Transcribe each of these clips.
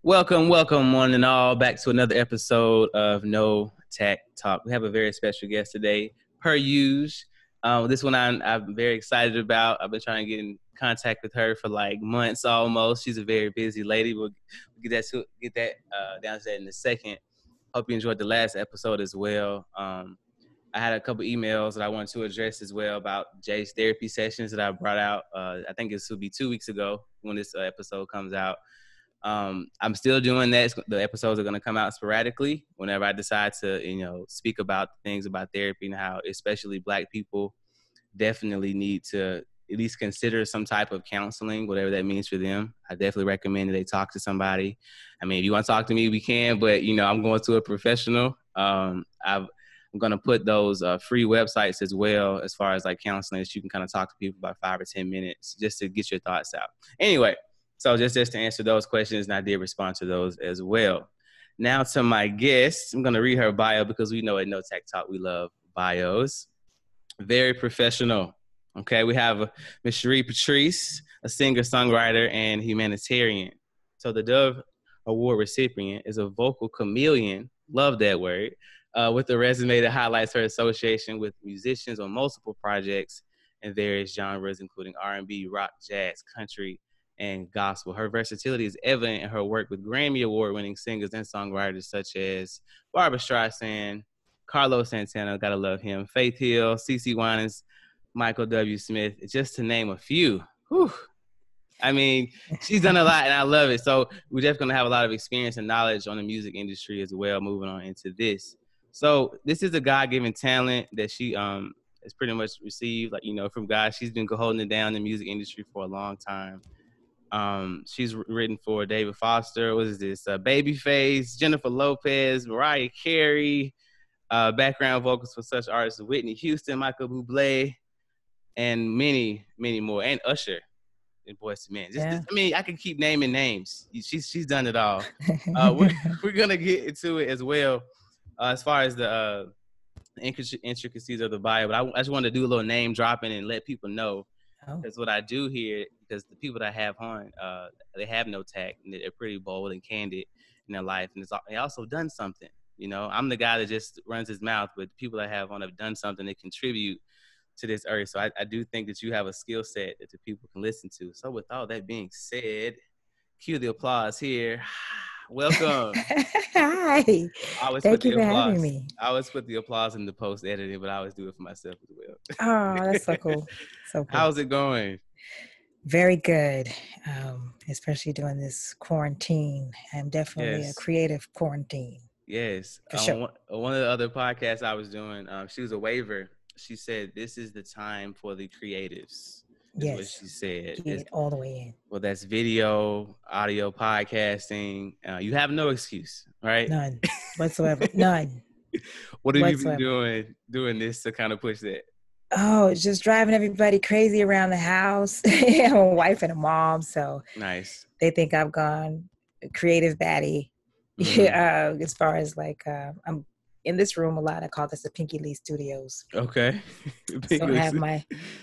Welcome, one and all, back to another episode of No Tech Talk. We have a very special guest today, per usual. This one I'm very excited about. I've been trying to get in contact with her for like months almost. She's a very busy lady. We'll get that down to that in a second. Hope you enjoyed the last episode as well. I had a couple emails that I wanted to address as well about Jay's therapy sessions that I brought out. I think this will be 2 weeks ago when this episode comes out. I'm still doing that. The episodes are going to come out sporadically whenever I decide to, speak about things about therapy and how especially Black people definitely need to at least consider some type of counseling, whatever that means for them. I definitely recommend that they talk to somebody. I mean, if you want to talk to me, we can, but, I'm going to a professional. I'm going to put those free websites as well as far as like counseling that you can kind of talk to people about 5 or 10 minutes just to get your thoughts out. Anyway. So just to answer those questions, and I did respond to those as well. Now to my guest, I'm going to read her bio because we know at No Tech Talk we love bios. Very professional. Okay, we have Ms. Cherie Patrice, a singer, songwriter, and humanitarian. So the Dove Award recipient is a vocal chameleon, love that word, with a resume that highlights her association with musicians on multiple projects in various genres, including R&B, rock, jazz, country, and gospel. Her versatility is evident in her work with Grammy Award-winning singers and songwriters such as Barbra Streisand, Carlos Santana, gotta love him, Faith Hill, CeCe Winans, Michael W. Smith, just to name a few. Whew. I mean, she's done a lot, and I love it. So we're just going to have a lot of experience and knowledge on the music industry as well, moving on into this. So this is a God-given talent that she has pretty much received, from God. She's been holding it down in the music industry for a long time. She's written for David Foster. What is this? Babyface, Jennifer Lopez, Mariah Carey, background vocals for such artists as Whitney Houston, Michael Bublé, and many, many more. And Usher in Boyz II Men. I can keep naming names. She's done it all. We're going to get into it as well as far as the intricacies of the bio. But I just wanted to do a little name dropping and let people know. Because what I do here, because the people that I have on, they have no tact, and they're pretty bold and candid in their life, and they also done something. I'm the guy that just runs his mouth, but the people I have on have done something that contribute to this earth. So I do think that you have a skill set that the people can listen to. So with all that being said, cue the applause here. Welcome. Hi. Thank you for having me. I always put the applause in the post editing, but I always do it for myself as well. Oh, that's so cool. So cool. How's it going? Very good. Especially during this quarantine. I'm definitely a creative quarantine. Yes. Sure. One of the other podcasts I was doing, she was a waiver. She said, "This is the time for the creatives." Yes, what she said. Get all the way in. Well, that's video, audio, podcasting. You have no excuse, right? None whatsoever. None. What have you been doing this to kind of push that? Oh, it's just driving everybody crazy around the house. I'm a wife and a mom, so nice. They think I've gone creative baddie. Mm-hmm. As far as I'm in this room a lot. I call this the Pinky Lee Studios. Okay. So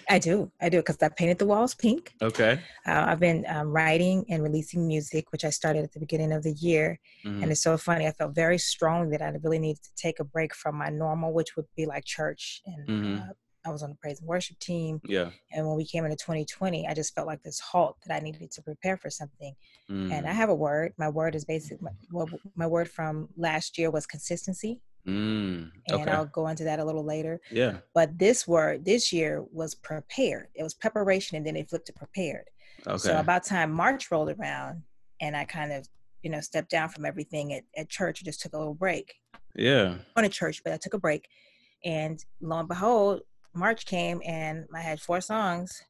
I do because I painted the walls pink. Okay. I've been writing and releasing music, which I started at the beginning of the year. Mm-hmm. And it's so funny. I felt very strongly that I really needed to take a break from my normal, which would be like church. And mm-hmm. I was on the praise and worship team. Yeah. And when we came into 2020, I just felt like this halt that I needed to prepare for something. Mm. And I have a word. My word is my word from last year was consistency. Okay. And I'll go into that a little later. Yeah. But this word this year was prepared. It was preparation, and then it flipped to prepared. Okay. So about time March rolled around, and I kind of, stepped down from everything at church. I just took a little break. Yeah. I went to church, but I took a break. And lo and behold, March came, and I had 4 songs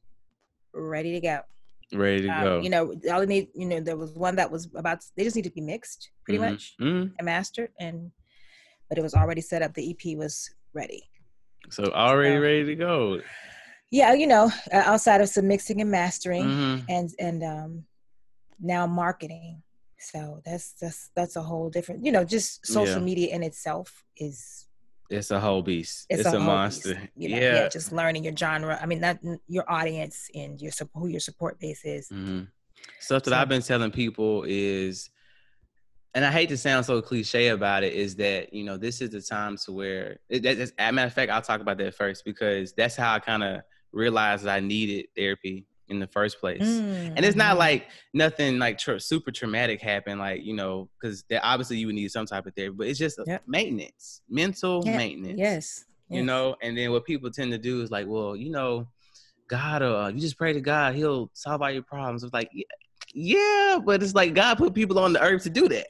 ready to go. Ready to go. All I need, there was one that was they just need to be mixed pretty mm-hmm. much mm-hmm. and mastered, but it was already set up. The EP was ready. So already ready to go. Yeah, outside of some mixing and mastering mm-hmm. and now marketing. So that's a whole different, just social media in itself it's a whole beast. It's a monster. Beast, yeah. Just learning your genre. I mean, that your audience and who your support base is. Mm-hmm. Stuff that I've been telling people is and I hate to sound so cliche about it, is that, this is the time to where, as a matter of fact, I'll talk about that first, because that's how I kind of realized that I needed therapy in the first place. And it's not like nothing like super traumatic happened, like, because obviously you would need some type of therapy, but it's just maintenance, mental maintenance. Yes. And then what people tend to do is like, well, God, you just pray to God, he'll solve all your problems. It's like, yeah, but it's like God put people on the earth to do that.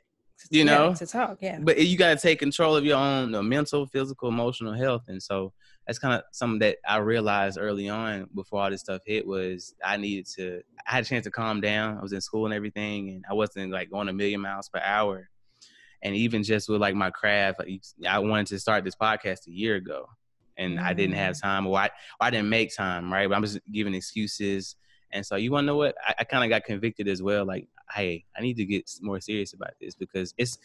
To talk, But you got to take control of your own mental, physical, emotional health. And so that's kind of something that I realized early on before all this stuff hit, was I had a chance to calm down. I was in school and everything, and I wasn't like going a million miles per hour. And even just with like my craft, like, I wanted to start this podcast a year ago, and I didn't have time, or I didn't make time, right? But I'm just giving excuses. And so you want to know what? I kind of got convicted as well. Like, hey, I need to get more serious about this, because it's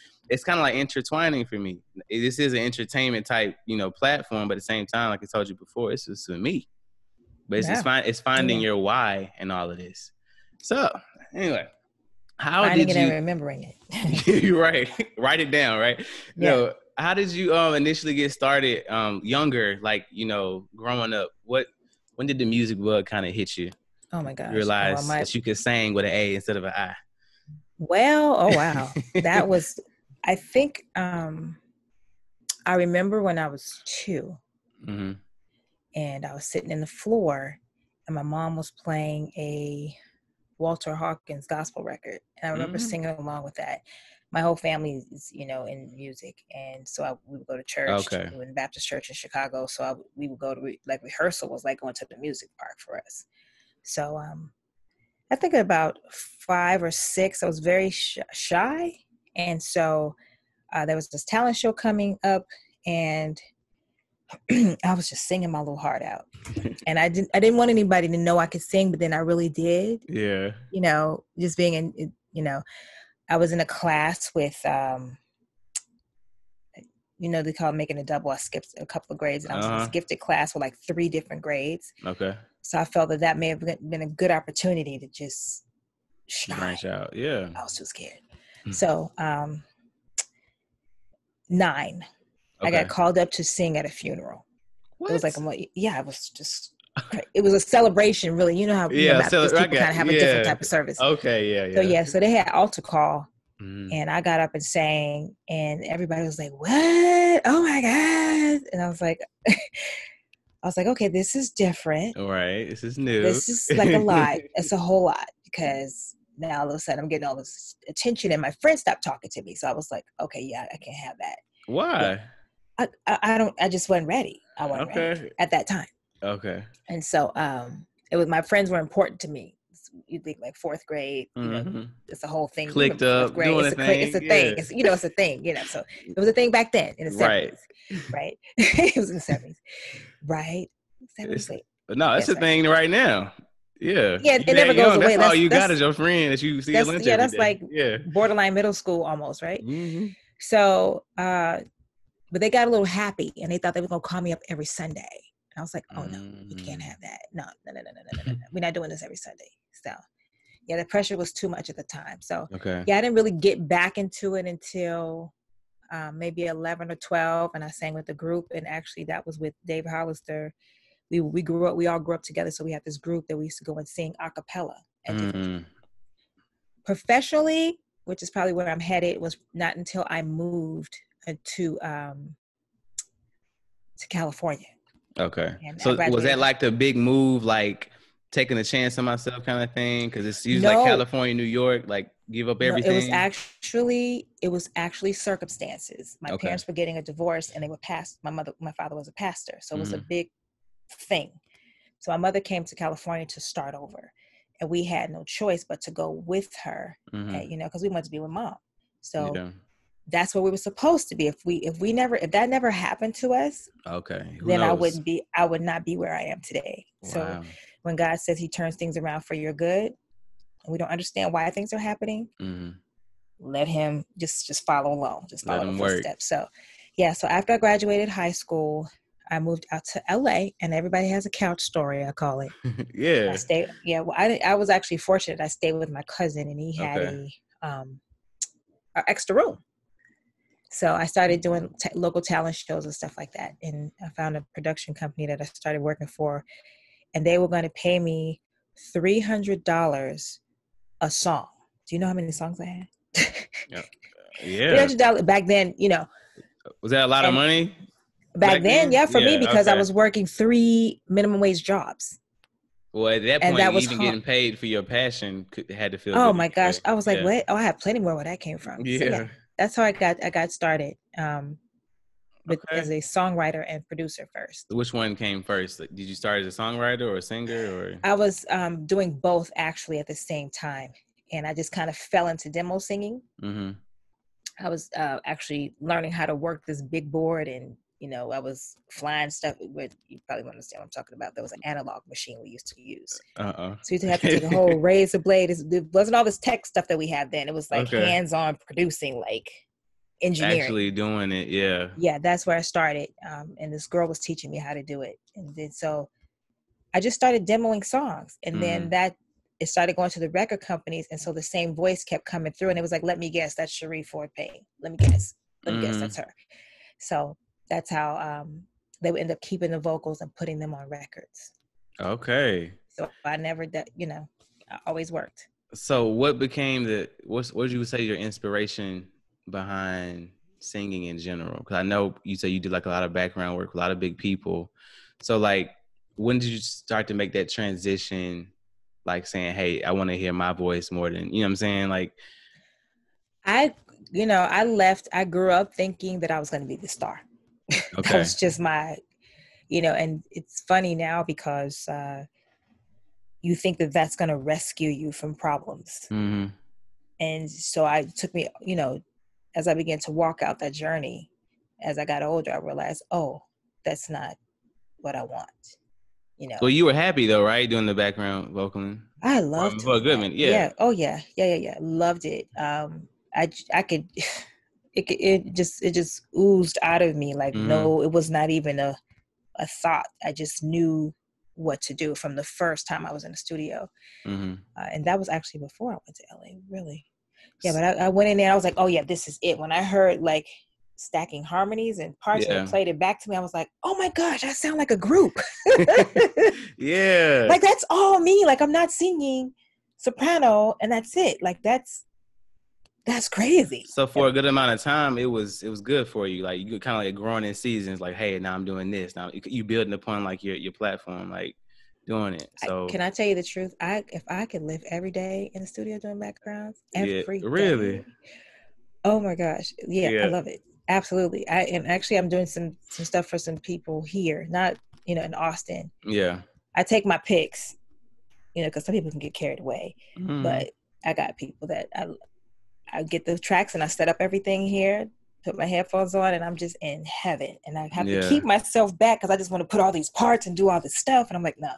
kind of like intertwining for me. This is an entertainment type, platform, but at the same time, like I told you before, it's just for me. But it's finding your why in all of this. So anyway, finding it and remembering it. You're right. Write it down, right? Yeah. How did you initially get started younger, like, growing up? When did the music bug kind of hit you? Oh my gosh. Realize that you could sing with an A instead of an I. Well, oh wow. That was, I think, I remember when I was 2 and I was sitting in the floor, and my mom was playing a Walter Hawkins gospel record. And I remember singing along with that. My whole family is, in music. And so we would go to church. Okay. We were in Baptist church in Chicago. So we would go to, rehearsal was like going to the music park for us. So I think about 5 or 6, I was very shy. And so there was this talent show coming up, and I was just singing my little heart out. And I didn't want anybody to know I could sing, but then I really did. Yeah. Just being in, I was in a class with, they call it making a double. I skipped a couple of grades, and I was in this gifted class with like 3 different grades. Okay. So I felt that may have been a good opportunity to just shine. Branch out. Yeah. I was too scared. So 9. Okay. I got called up to sing at a funeral. What? It was like, it was just, it was a celebration, really. You know how Baptist people kind of have a different type of service. Okay, yeah. So they had altar call, and I got up and sang, and everybody was like, "What? Oh my God!" And I was like, okay, this is different. All right, this is new. This is like a lot. It's a whole lot, because now all of a sudden I'm getting all this attention, and my friends stopped talking to me. So I was like, okay, yeah, I can't have that. Why? I just wasn't ready. I wasn't ready at that time. Okay. And so my friends were important to me. You think like 4th grade, it's a whole thing. Clicked up, grade, it's a thing. It's a thing. It's a thing. So it was a thing back then in the 70s, right? It was in the 70s, right? 70s. No, it's a thing right now. Yeah. Yeah, it never goes away. That's all you got is your friend that you see at lunch. Yeah, that's like borderline middle school almost, right? So, but they got a little happy, and they thought they were going to call me up every Sunday. And I was like, oh, no, we can't have that. No. We're not doing this every Sunday. So, yeah, the pressure was too much at the time. So, I didn't really get back into it until maybe 11 or 12. And I sang with the group. And actually, that was with Dave Hollister. We all grew up together. So we had this group that we used to go and sing a cappella. Professionally, which is probably where I'm headed, was not until I moved to California. Okay. So was that like the big move, like taking a chance on myself kind of thing? Because it's usually like California, New York, like give up everything. No, it was actually circumstances. My parents were getting a divorce, and they were my father was a pastor. So it was a big thing. So my mother came to California to start over, and we had no choice but to go with her, because we wanted to be with mom. So that's where we were supposed to be. If that never happened to us, then I would not be where I am today. Wow. So when God says he turns things around for your good, and we don't understand why things are happening, let him just follow along, just follow the footsteps. So so after I graduated high school, I moved out to LA, and everybody has a couch story, I call it. I was actually fortunate. I stayed with my cousin, and he had extra room. So I started doing local talent shows and stuff like that. And I found a production company that I started working for, and they were going to pay me $300 a song. Do you know how many songs I had? Yeah. $300 back then, you know. Was that a lot of money? Back then, yeah, for me, because okay. I was working 3 minimum wage jobs. Well, at that point, even getting paid for your passion had to feel good. Oh my gosh. I was like, what? Oh, I have plenty more where that came from. Yeah. So, yeah, that's how I got started. As a songwriter and producer first. Which one came first? Did you start as a songwriter or a singer? Or I was doing both actually at the same time, and I just kind of fell into demo singing. Mm-hmm. I was actually learning how to work this big board, and you know, I was flying stuff with, you probably won't understand what I'm talking about. There was an analog machine we used to use. So you used to have to take a whole razor blade. It wasn't all this tech stuff that we had then. It was like hands-on producing, like engineering. Actually doing it, yeah. Yeah, that's where I started. And this girl was teaching me how to do it. And then so I just started demoing songs. And then it started going to the record companies. And so the same voice kept coming through. And it was like, let me guess, that's Cherie Ford Payne. Let me guess, that's her. So that's how they would end up keeping the vocals and putting them on records. Okay. So I never, I always worked. So what became what would you say your inspiration behind singing in general? Because I know you say you did like a lot of background work, a lot of big people. So like, when did you start to make that transition? Like saying, hey, I want to hear my voice more than, you know what I'm saying? Like, I grew up thinking that I was going to be the star. Okay. That was just my, and it's funny now because you think that that's going to rescue you from problems. Mm-hmm. And so it took me, as I began to walk out that journey, as I got older, I realized, oh, that's not what I want. Well, you were happy though, right? Doing the background vocaling. I loved it. For Goodman, yeah. Yeah. Oh yeah. Yeah. Loved it. I could. It just oozed out of me. Like, no, it was not even a thought. I just knew what to do from the first time I was in the studio. Mm-hmm. And that was actually before I went to LA, really. Yeah, but I went in there, I was like, oh yeah, this is it. When I heard like stacking harmonies and parts and they played it back to me, I was like, oh my gosh, I sound like a group. Yeah. Like that's all me. Like I'm not singing soprano and that's it. Like that's crazy. So for a good amount of time, it was good for you. Like you kind of like growing in seasons. Like, hey, now I'm doing this. Now you building upon like your platform, like doing it. So can I tell you the truth? If I could live every day in the studio doing backgrounds, every day. Really? Oh my gosh, yeah, I love it. Absolutely. I'm doing some stuff for some people here, not in Austin. Yeah. I take my picks, because some people can get carried away, but I got people that I get the tracks and I set up everything here, put my headphones on, and I'm just in heaven. And I have to keep myself back because I just want to put all these parts and do all this stuff. And I'm like, no.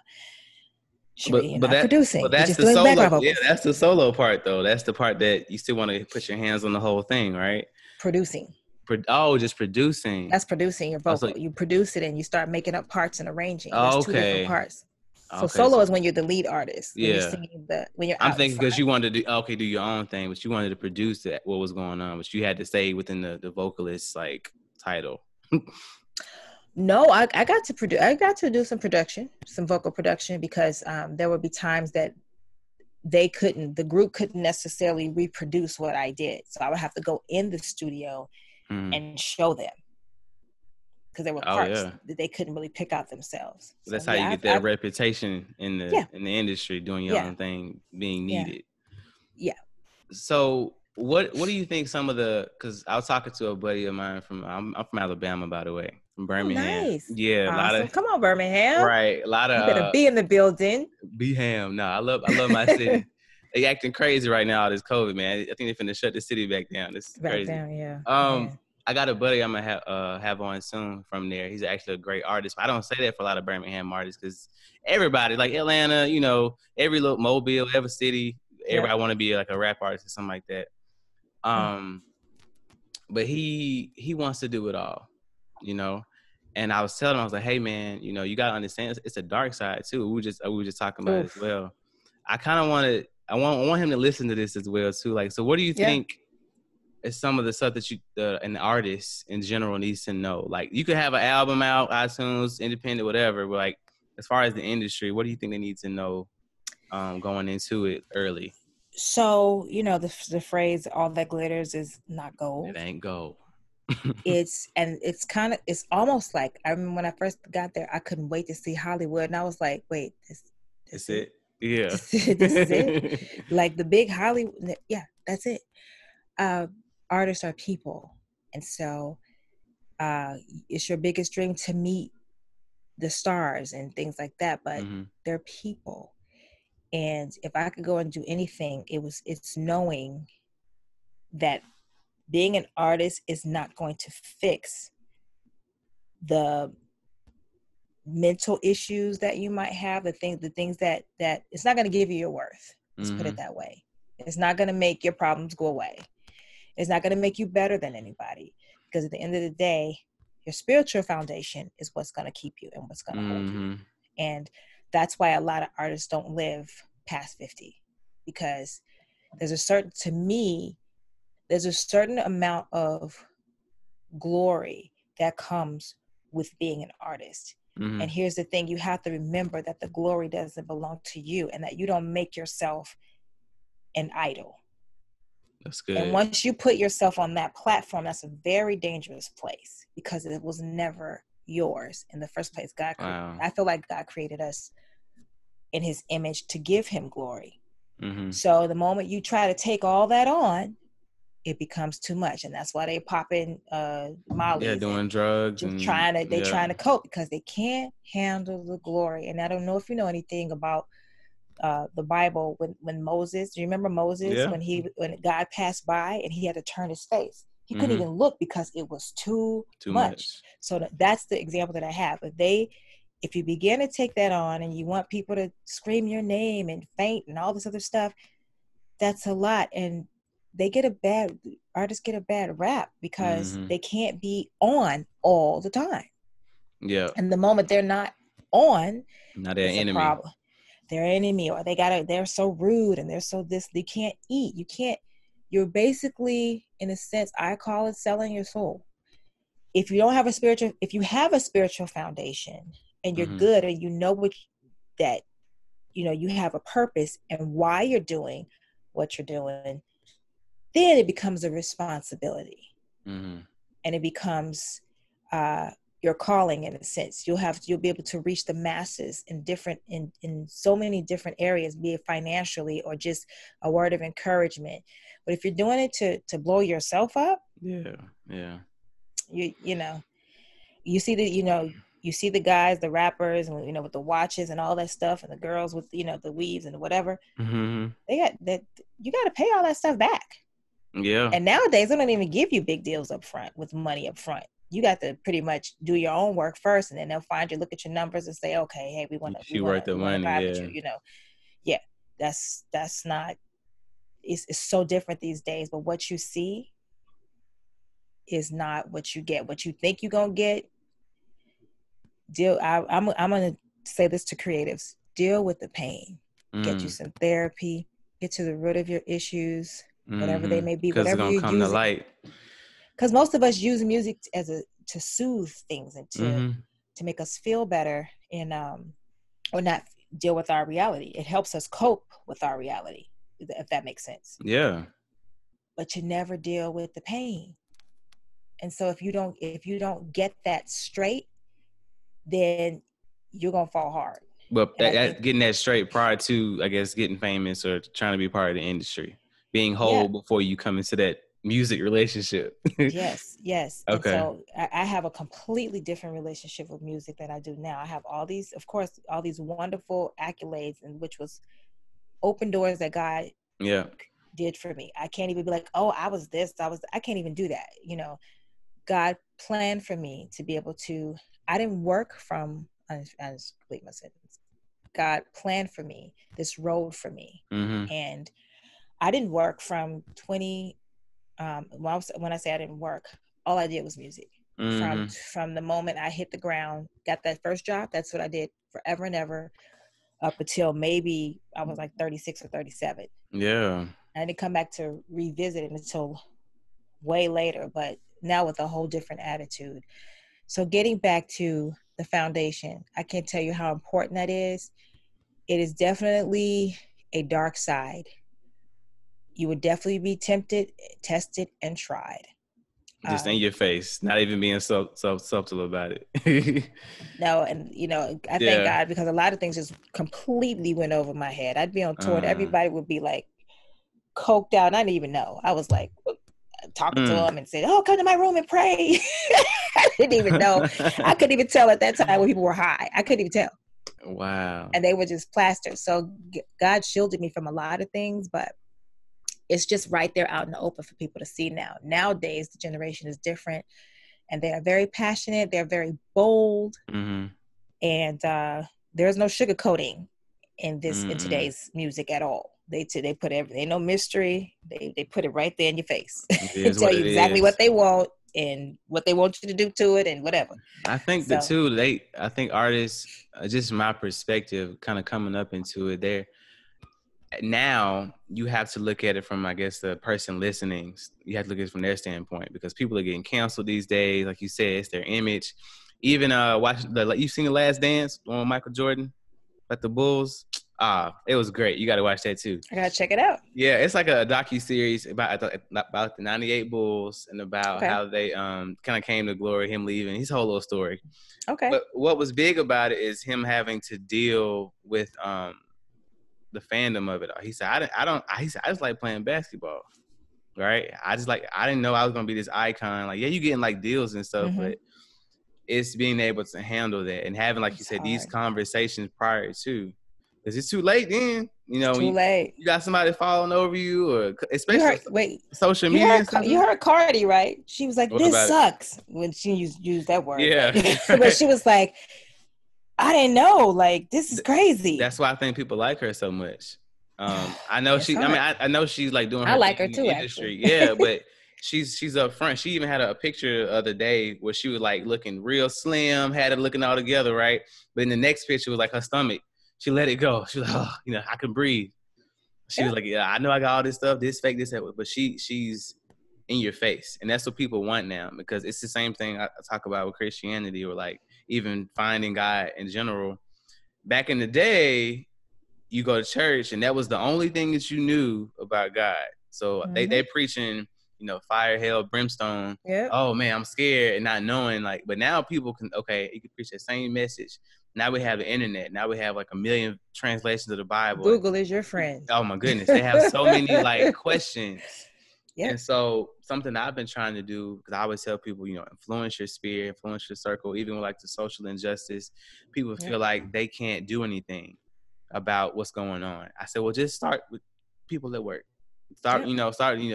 But that's producing. But that's the solo. Yeah, that's the solo part, though. That's the part that you still want to put your hands on the whole thing, right? Producing. Just producing. That's producing your vocal. You produce it and you start making up parts and arranging. There's 2 different parts. So solo is when you're the lead artist. When you're singing I'm thinking because you wanted to do your own thing, but you wanted to produce what was going on, but you had to stay within the vocalist like title. No, I got to produce. I got to do some production, some vocal production, because there would be times that the group couldn't necessarily reproduce what I did. So I would have to go in the studio and show them. Because there were parts that they couldn't really pick out themselves. So that's how you get that reputation in the industry, doing your own thing, being needed. Yeah. So what do you think because I was talking to a buddy of mine I'm from Alabama, by the way, from Birmingham. Oh, nice. Yeah, awesome. A lot of come on, Birmingham. Right, a lot of you better be in the building. Beham. No, I love my city. They acting crazy right now, this COVID, man. I think they're finna shut the city back down. This is crazy. Back down, yeah. I got a buddy I'm gonna have on soon from there. He's actually a great artist. But I don't say that for a lot of Birmingham artists because everybody, like Atlanta, every little Mobile, every city, everybody want to be like a rap artist or something like that. But he wants to do it all, And I was telling him, I was like, hey man, you gotta understand it's a dark side too. We were just talking about it as well. I kind of I want him to listen to this as well too. Like, so what do you think? is some of the stuff that an artist in general needs to know? Like, you could have an album out, iTunes, independent, whatever, but like, as far as the industry, what do you think they need to know going into it early? So, the phrase, all that glitters is not gold. It ain't gold. It's almost like, I remember when I first got there, I couldn't wait to see Hollywood. And I was like, wait, this it? Yeah. This is it. Like the big Hollywood. Yeah, that's it. Artists are people. And so it's your biggest dream to meet the stars and things like that, but they're people. And if I could go and do anything, it's knowing that being an artist is not going to fix the mental issues that you might have, the things that it's not going to give you your worth. Let's put it that way. It's not going to make your problems go away. It's not going to make you better than anybody, because at the end of the day, your spiritual foundation is what's going to keep you and what's going to hold you. And that's why a lot of artists don't live past 50, because there's a certain amount of glory that comes with being an artist. And here's the thing, you have to remember that the glory doesn't belong to you, and that you don't make yourself an idol. That's good. And once you put yourself on that platform, that's a very dangerous place, because it was never yours in the first place. I feel like God created us in his image to give him glory. So the moment you try to take all that on, it becomes too much. And that's why they pop in Molly. Yeah, doing drugs. And trying to cope, because they can't handle the glory. And I don't know if you know anything about the Bible, when Moses, do you remember Moses, when God passed by and he had to turn his face? He couldn't even look because it was too much. So that's the example that I have. If you begin to take that on and you want people to scream your name and faint and all this other stuff, that's a lot. And artists get a bad rap because they can't be on all the time. Yeah. And the moment they're not on, now they're an enemy. Problem. They're an enemy, or they're so rude and they're so this, they can't eat. You're basically, in a sense, I call it selling your soul. If you have a spiritual foundation and you're good, and you know you have a purpose and why you're doing what you're doing, then it becomes a responsibility. And it becomes your calling, in a sense. You'll be able to reach the masses in so many different areas, be it financially or just a word of encouragement. But if you're doing it to blow yourself up, you see the guys, the rappers, and with the watches and all that stuff, and the girls with the weaves and whatever. They got that. You got to pay all that stuff back. Yeah. And nowadays they don't even give you big deals up front with money up front. You got to pretty much do your own work first, and then they'll find you, look at your numbers, and say, okay, hey, we want to worth the money. Yeah. That's not. It's so different these days. But what you see is not what you get. What you think you're gonna get. I'm gonna say this to creatives: deal with the pain. Get you some therapy. Get to the root of your issues, whatever they may be. Whatever you're using. To light. Because most of us use music to soothe things and to make us feel better, and or not deal with our reality. It helps us cope with our reality, if that makes sense. Yeah. But you never deal with the pain. And so if you don't get that straight, then you're gonna fall hard. But getting that straight prior to, I guess, getting famous or trying to be part of the industry, being whole before you come into that music relationship. Yes. Okay. And so I have a completely different relationship with music than I do now. I have all these wonderful accolades, and which was open doors that God did for me. I can't even be like, oh, I was this, I can't even do that. God planned for me to be able to, I didn't work from, I just complete my sentence. God planned for me this road for me. And I didn't work from 20, when I say I didn't work, all I did was music. From the moment I hit the ground, got that first job, that's what I did forever and ever, up until maybe I was like 36 or 37. Yeah. I didn't come back to revisit it until way later, but now with a whole different attitude. So getting back to the foundation, I can't tell you how important that is. It is definitely a dark side. You would definitely be tempted, tested, and tried. Just in your face, not even being so subtle about it. No, and I thank God, because a lot of things just completely went over my head. I'd be on tour and everybody would be like coked out, and I didn't even know. I was like talking to them and said, "Oh, come to my room and pray." I didn't even know. I couldn't even tell at that time when people were high. I couldn't even tell. Wow. And they were just plastered. So God shielded me from a lot of things, but it's just right there out in the open for people to see now. Nowadays, the generation is different, and they are very passionate. They're very bold, and there's no sugarcoating in today's music at all. They put everything, no mystery. They put it right there in your face and tell you exactly what they want and what they want you to do to it and whatever. I think I think artists, just my perspective, kind of coming up into it there. Now you have to look at it from, I guess, the person listening. You have to look at it from their standpoint, because people are getting canceled these days. Like you said, it's their image. Even you've seen The Last Dance on Michael Jordan, like the Bulls. It was great. You got to watch that too. I gotta check it out. Yeah, it's like a docu-series about the '98 Bulls and about how they kind of came to glory, him leaving, his whole little story. Okay. But what was big about it is him having to deal with the fandom of it all. He said, I just like playing basketball, right? I didn't know I was gonna be this icon. Like, yeah, you getting like deals and stuff, but it's being able to handle that and having, like you said, these conversations prior to, because it's too late then. Too late. You got somebody falling over you, or especially social media. You heard Cardi, right? She was like, "This sucks," when she used that word. Yeah, but she was like, I didn't know. Like, this is crazy. That's why I think people like her so much. I know I know she's like doing. I like her too, industry. Yeah, but she's up front. She even had a picture the other day where she was like looking real slim, had it looking all together, right? But in the next picture was like her stomach. She let it go. She was like, oh, I can breathe. She was like, yeah, I know I got all this stuff, this fake, this, that, but she's in your face, and that's what people want now, because it's the same thing I talk about with Christianity, or like even finding God in general. Back in the day, you go to church and that was the only thing that you knew about God. So they preaching, fire, hell, brimstone. Yeah. Oh man, I'm scared, and not knowing, like, but now people you can preach the same message. Now we have the internet. Now we have like 1 million translations of the Bible. Google is your friend. Oh my goodness. They have so many like questions. Yeah. And so something I've been trying to do, because I always tell people, influence your sphere, influence your circle, even with like the social injustice. People feel like they can't do anything about what's going on. I said, well, just start with people at work. Start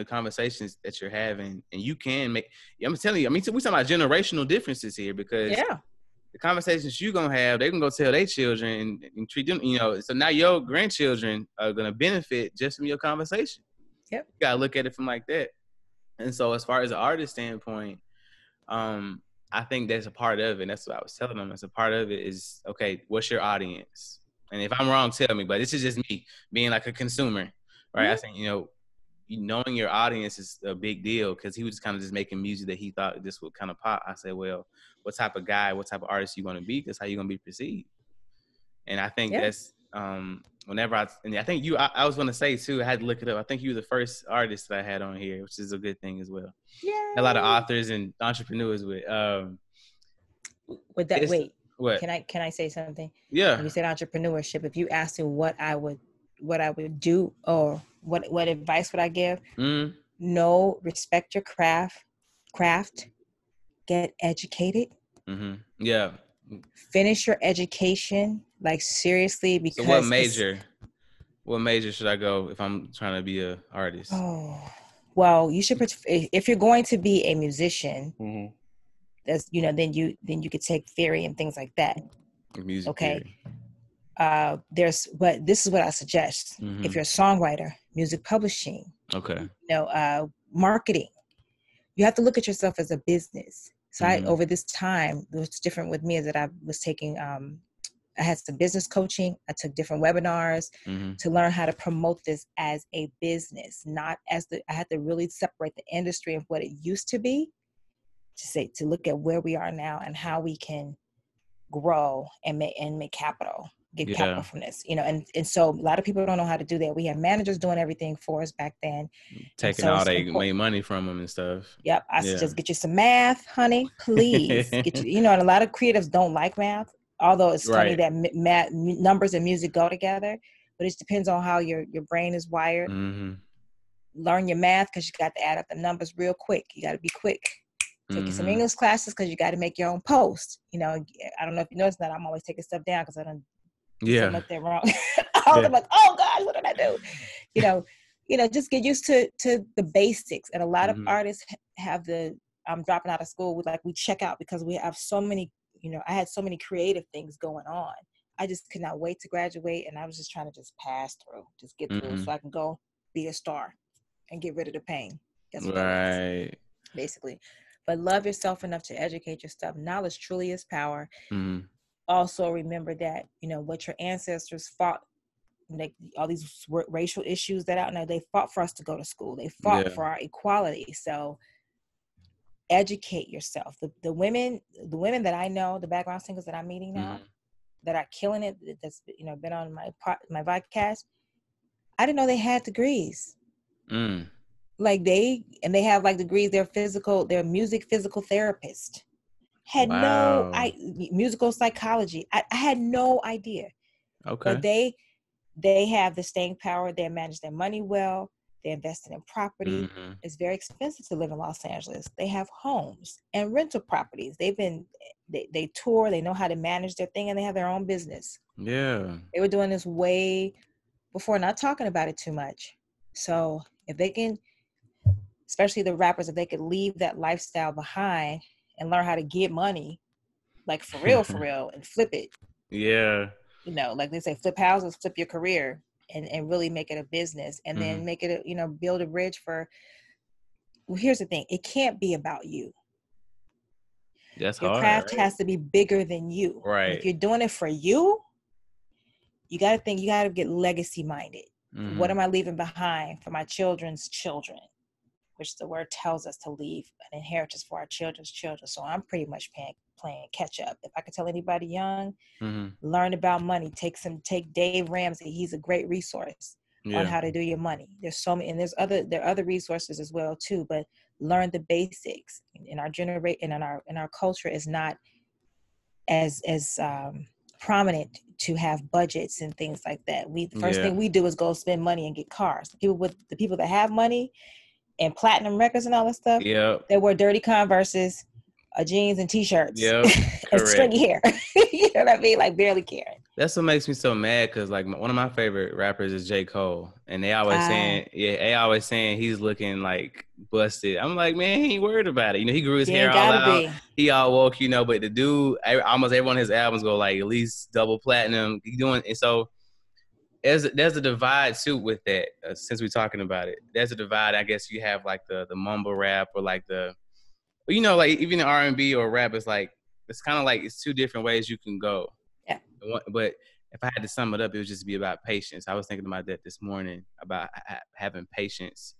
conversations that you're having, and you can make. I'm telling you, we're talking about generational differences here, because the conversations you're gonna have, they can go tell their children and treat them. So now your grandchildren are gonna benefit just from your conversation. Yep. You gotta look at it from like that. And so as far as the artist standpoint, I think that's a part of it. And that's what I was telling them. It's a part of it is, okay, what's your audience? And if I'm wrong, tell me. But this is just me being like a consumer, right? I think, knowing your audience is a big deal, because he was just kind of just making music that he thought this would kind of pop. I said, well, what type of guy, what type of artist you want to be? That's how you're going to be perceived. And I think that's whenever I think I was going to say too, I had to look it up. I think you were the first artist that I had on here, which is a good thing as well. Yeah. A lot of authors and entrepreneurs with that. Wait, what? Can I say something? Yeah. When you said entrepreneurship, if you asked me what I would do, or what advice would I give? No, respect your craft, get educated. Yeah. Finish your education, like seriously, because. So what major should I go if I'm trying to be an artist? Oh, well, you should, if you're going to be a musician, that's, then you could take theory and things like that. Music okay. Theory. But this is what I suggest. If you're a songwriter, music publishing, marketing, you have to look at yourself as a business. So over this time, what's different with me is that I was taking I had some business coaching. I took different webinars to learn how to promote this as a business, not as I had to really separate the industry of what it used to be to look at where we are now and how we can grow and make capital, get capital from this, and so a lot of people don't know how to do that. We have managers doing everything for us back then. Taking all they made money from them and stuff. Yep. I suggest get you some math, honey, please. Get you, and a lot of creatives don't like math, although it's funny that math, numbers and music go together, but it depends on how your brain is wired. Learn your math because you got to add up the numbers real quick. You got to be quick. Take you some English classes because you got to make your own post. I don't know if you noticed that I'm always taking stuff down because I don't do something like that wrong. I'm like, oh gosh, what did I do? Just get used to the basics. And a lot of artists have I'm dropping out of school we check out because we have so many, I had so many creative things going on. I just could not wait to graduate, and I was just trying to just pass through, just get through so I can go be a star and get rid of the pain. That's what it is, basically. But love yourself enough to educate yourself. Knowledge truly is power. Also remember that, what your ancestors fought, all these racial issues that out now, they fought for us to go to school. They fought for our equality. So educate yourself. The women that I know, the background singers that I'm meeting now, that are killing it, that's been on my podcast, I didn't know they had degrees. They have degrees. They're music physical therapist. Had musical psychology. I had no idea. Okay. But they have the staying power. They manage their money well. They invested in property. It's very expensive to live in Los Angeles. They have homes and rental properties. They tour. They know how to manage their thing, and they have their own business. Yeah. They were doing this way before, not talking about it too much. So if they can, especially the rappers, if they could leave that lifestyle behind and learn how to get money, for real, and flip it. Yeah. Like they say, flip houses, flip your career, and really make it a business, and then make it, build a bridge for. Well, here's the thing: it can't be about you. That's your hard. Your craft has to be bigger than you. Right. And if you're doing it for you, you got to think. You got to get legacy minded. What am I leaving behind for my children's children? Which the word tells us to leave an inheritance for our children's children. So I'm pretty much playing catch up. If I could tell anybody young, learn about money. Take Dave Ramsey. He's a great resource on how to do your money. There's so many, and there are other resources as well too. But learn the basics. In our generation, in our culture, is not as prominent to have budgets and things like that. The first thing we do is go spend money and get cars. The people that have money and platinum records and all that stuff, they wear dirty Converses, jeans and t-shirts, and stringy hair. You know what I mean? Barely caring. That's what makes me so mad, because one of my favorite rappers is J. Cole, and they always saying he's looking busted. I'm like, man, he ain't worried about it. He grew his hair all out. He all woke, but the dude, almost every one of his albums go at least double platinum. And so there's a divide too with that. Since we're talking about it, there's a divide. I guess you have the mumble rap, or even R&B or rap. It's it's kind of it's two different ways you can go. Yeah. But if I had to sum it up, it would just be about patience. I was thinking about that this morning, about having patience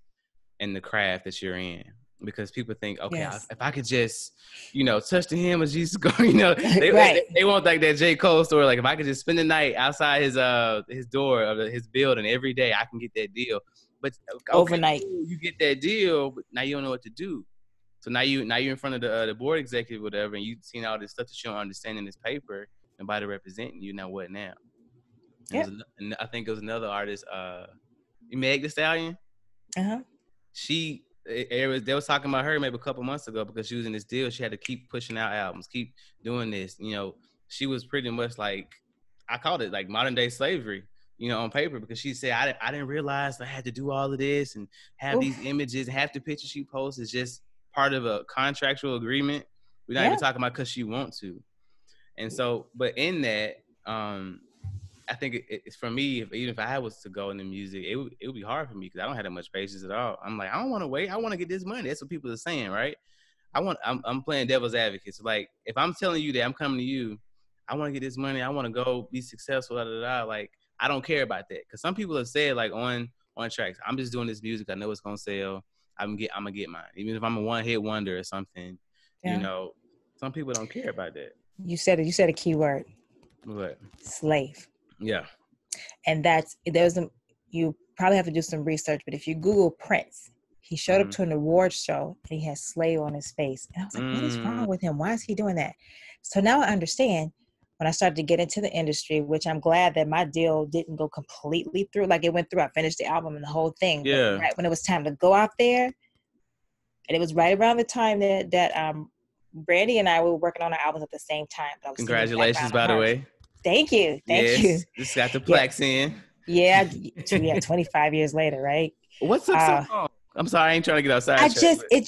in the craft that you're in. Because people think, okay, if I could just, touch the hem of Jesus, they want that J. Cole story. If I could just spend the night outside his door of his building every day, I can get that deal. But overnight, you get that deal, but now you don't know what to do. So now you're in front of the board executive, or whatever, and you've seen all this stuff that you don't understand in this paper. Nobody representing you. Now what now? And I think it was another artist, Meg Thee Stallion. They was talking about her maybe a couple months ago, because she was in this deal. She had to keep pushing out albums, keep doing this. She was pretty much I called it modern day slavery, on paper, because she said, I didn't realize I had to do all of this and have these images. Half the pictures she posts is just part of a contractual agreement. We're not even talking about because she wants to. And so, but in that, I think it's for me, even if I was to go into music, it would be hard for me, because I don't have that much patience at all. I'm I don't want to wait. I want to get this money. That's what people are saying, right? I'm playing devil's advocate. So if I'm telling you that I'm coming to you, I want to get this money. I want to go be successful. Da, da, da. Like, I don't care about that. Because some people have said, like, on tracks, I'm just doing this music. I know it's going to sell. I'm going to get mine. Even if I'm a one-hit wonder or something, you know, some people don't care about that. You said a key word. What? Slave. Yeah. And you probably have to do some research, but if you Google Prince, he showed up to an awards show and he had slave on his face. And I was like, what is wrong with him? Why is he doing that? So now I understand when I started to get into the industry, which I'm glad that my deal didn't go completely through. Like, it went through. I finished the album and the whole thing. Yeah. But right when it was time to go out there, and it was right around the time that Brandy and I were working on our albums at the same time. But I was Congratulations, by the way. Thank you. Thank you. Just got the plaques in. Yeah. 25 years later, right? What's up so long? I'm sorry, I ain't trying to get outside. It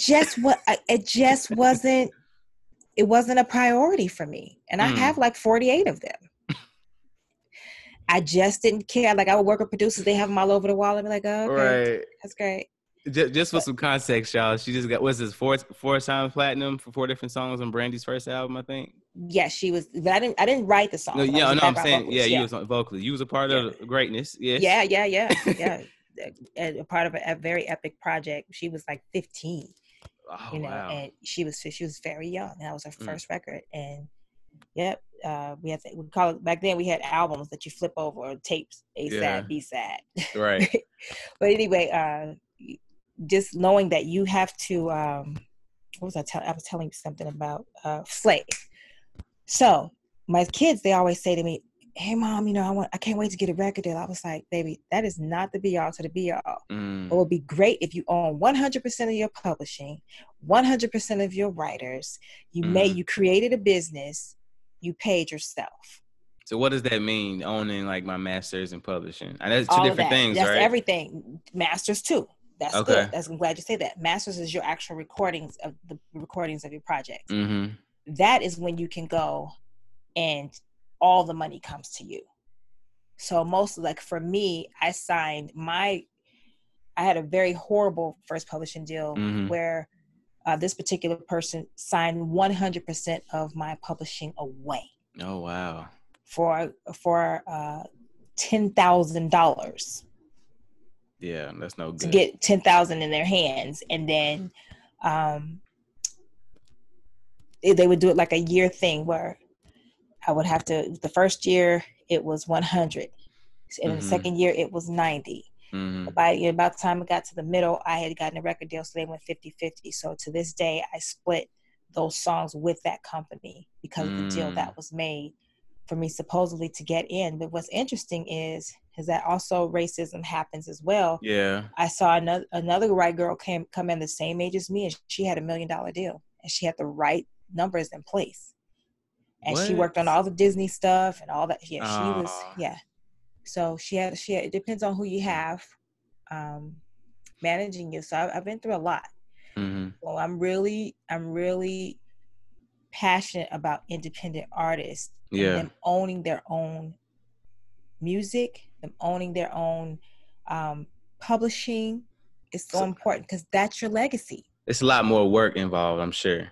just wasn't a priority for me. And I have like 48 of them. I just didn't care. Like, I would work with producers, they have them all over the wall and be like, oh, okay, right. That's great. Just for some context, y'all, she just got, what's this, four times platinum for 4 different songs on Brandy's first album, I think. Yeah, she was. But I didn't write the song. No, yeah, no, I'm saying, vocalist. You was vocally. You was a part of greatness. Yes. Yeah. A part of a very epic project. She was like 15, wow. And she was very young. That was her first record. And we call it, back then we had albums that you flip over, or tapes, A-side, B-side. Right. But anyway, just knowing that you have to, what was I telling? I was telling you something about slave. So my kids, they always say to me, hey mom, I can't wait to get a record deal. I was like, baby, that is not the be all to the be all. It would be great if you own 100% of your publishing, 100% of your writers. You created a business, you paid yourself. So what does that mean, owning like my masters and publishing? And that's two different things, that's right? That's everything. Masters too. That's okay. Good. I'm glad you say that. Masters is your actual recordings of your project. Mm-hmm. That is when you can go and all the money comes to you. So mostly, like for me, I had a very horrible first publishing deal where this particular person signed 100% of my publishing away. Oh, wow. For $10,000. Yeah, that's no good. To get $10,000 in their hands. And then they would do it like a year thing where I would have to, the first year it was 100. And the second year it was 90. About the time it got to the middle, I had gotten a record deal, so they went 50-50. So to this day, I split those songs with that company because of the deal that was made for me supposedly to get in. But what's interesting is that also racism happens as well. Yeah. I saw another white girl come in the same age as me, and she had $1 million deal, and she had the right numbers in place. And she worked on all the Disney stuff and all that. Yeah, she was, So she had, it depends on who you have managing you. So I've been through a lot. Well, I'm really passionate about independent artists and them owning their own music, them owning their own publishing. It's so important because that's your legacy. It's a lot more work involved, I'm sure.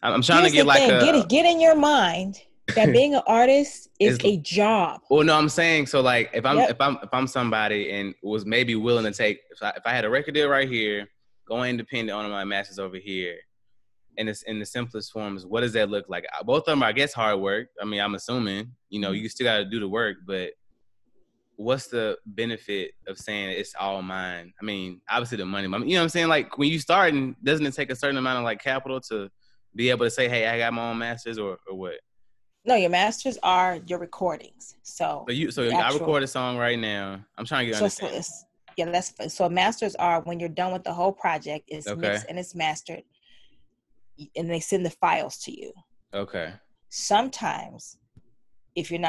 I'm trying to get like get in your mind that being an artist is a job. Well, no, I'm saying, so like if I'm somebody and was maybe willing to take, if I had a record deal right here, going independent on my masters over here, and it's in the simplest forms, what does that look like? Both of them are, I guess, hard work. I mean, I'm assuming, you still got to do the work, but what's the benefit of saying it's all mine? I mean, obviously the money, you know what I'm saying? Like when you starting, doesn't it take a certain amount of like capital to be able to say, hey, I got my own masters or what? No, your masters are your recordings. So I record a song right now. I'm trying to get understanding. So masters are when you're done with the whole project, it's mixed and it's mastered, and they send the files to you. Okay. Sometimes if you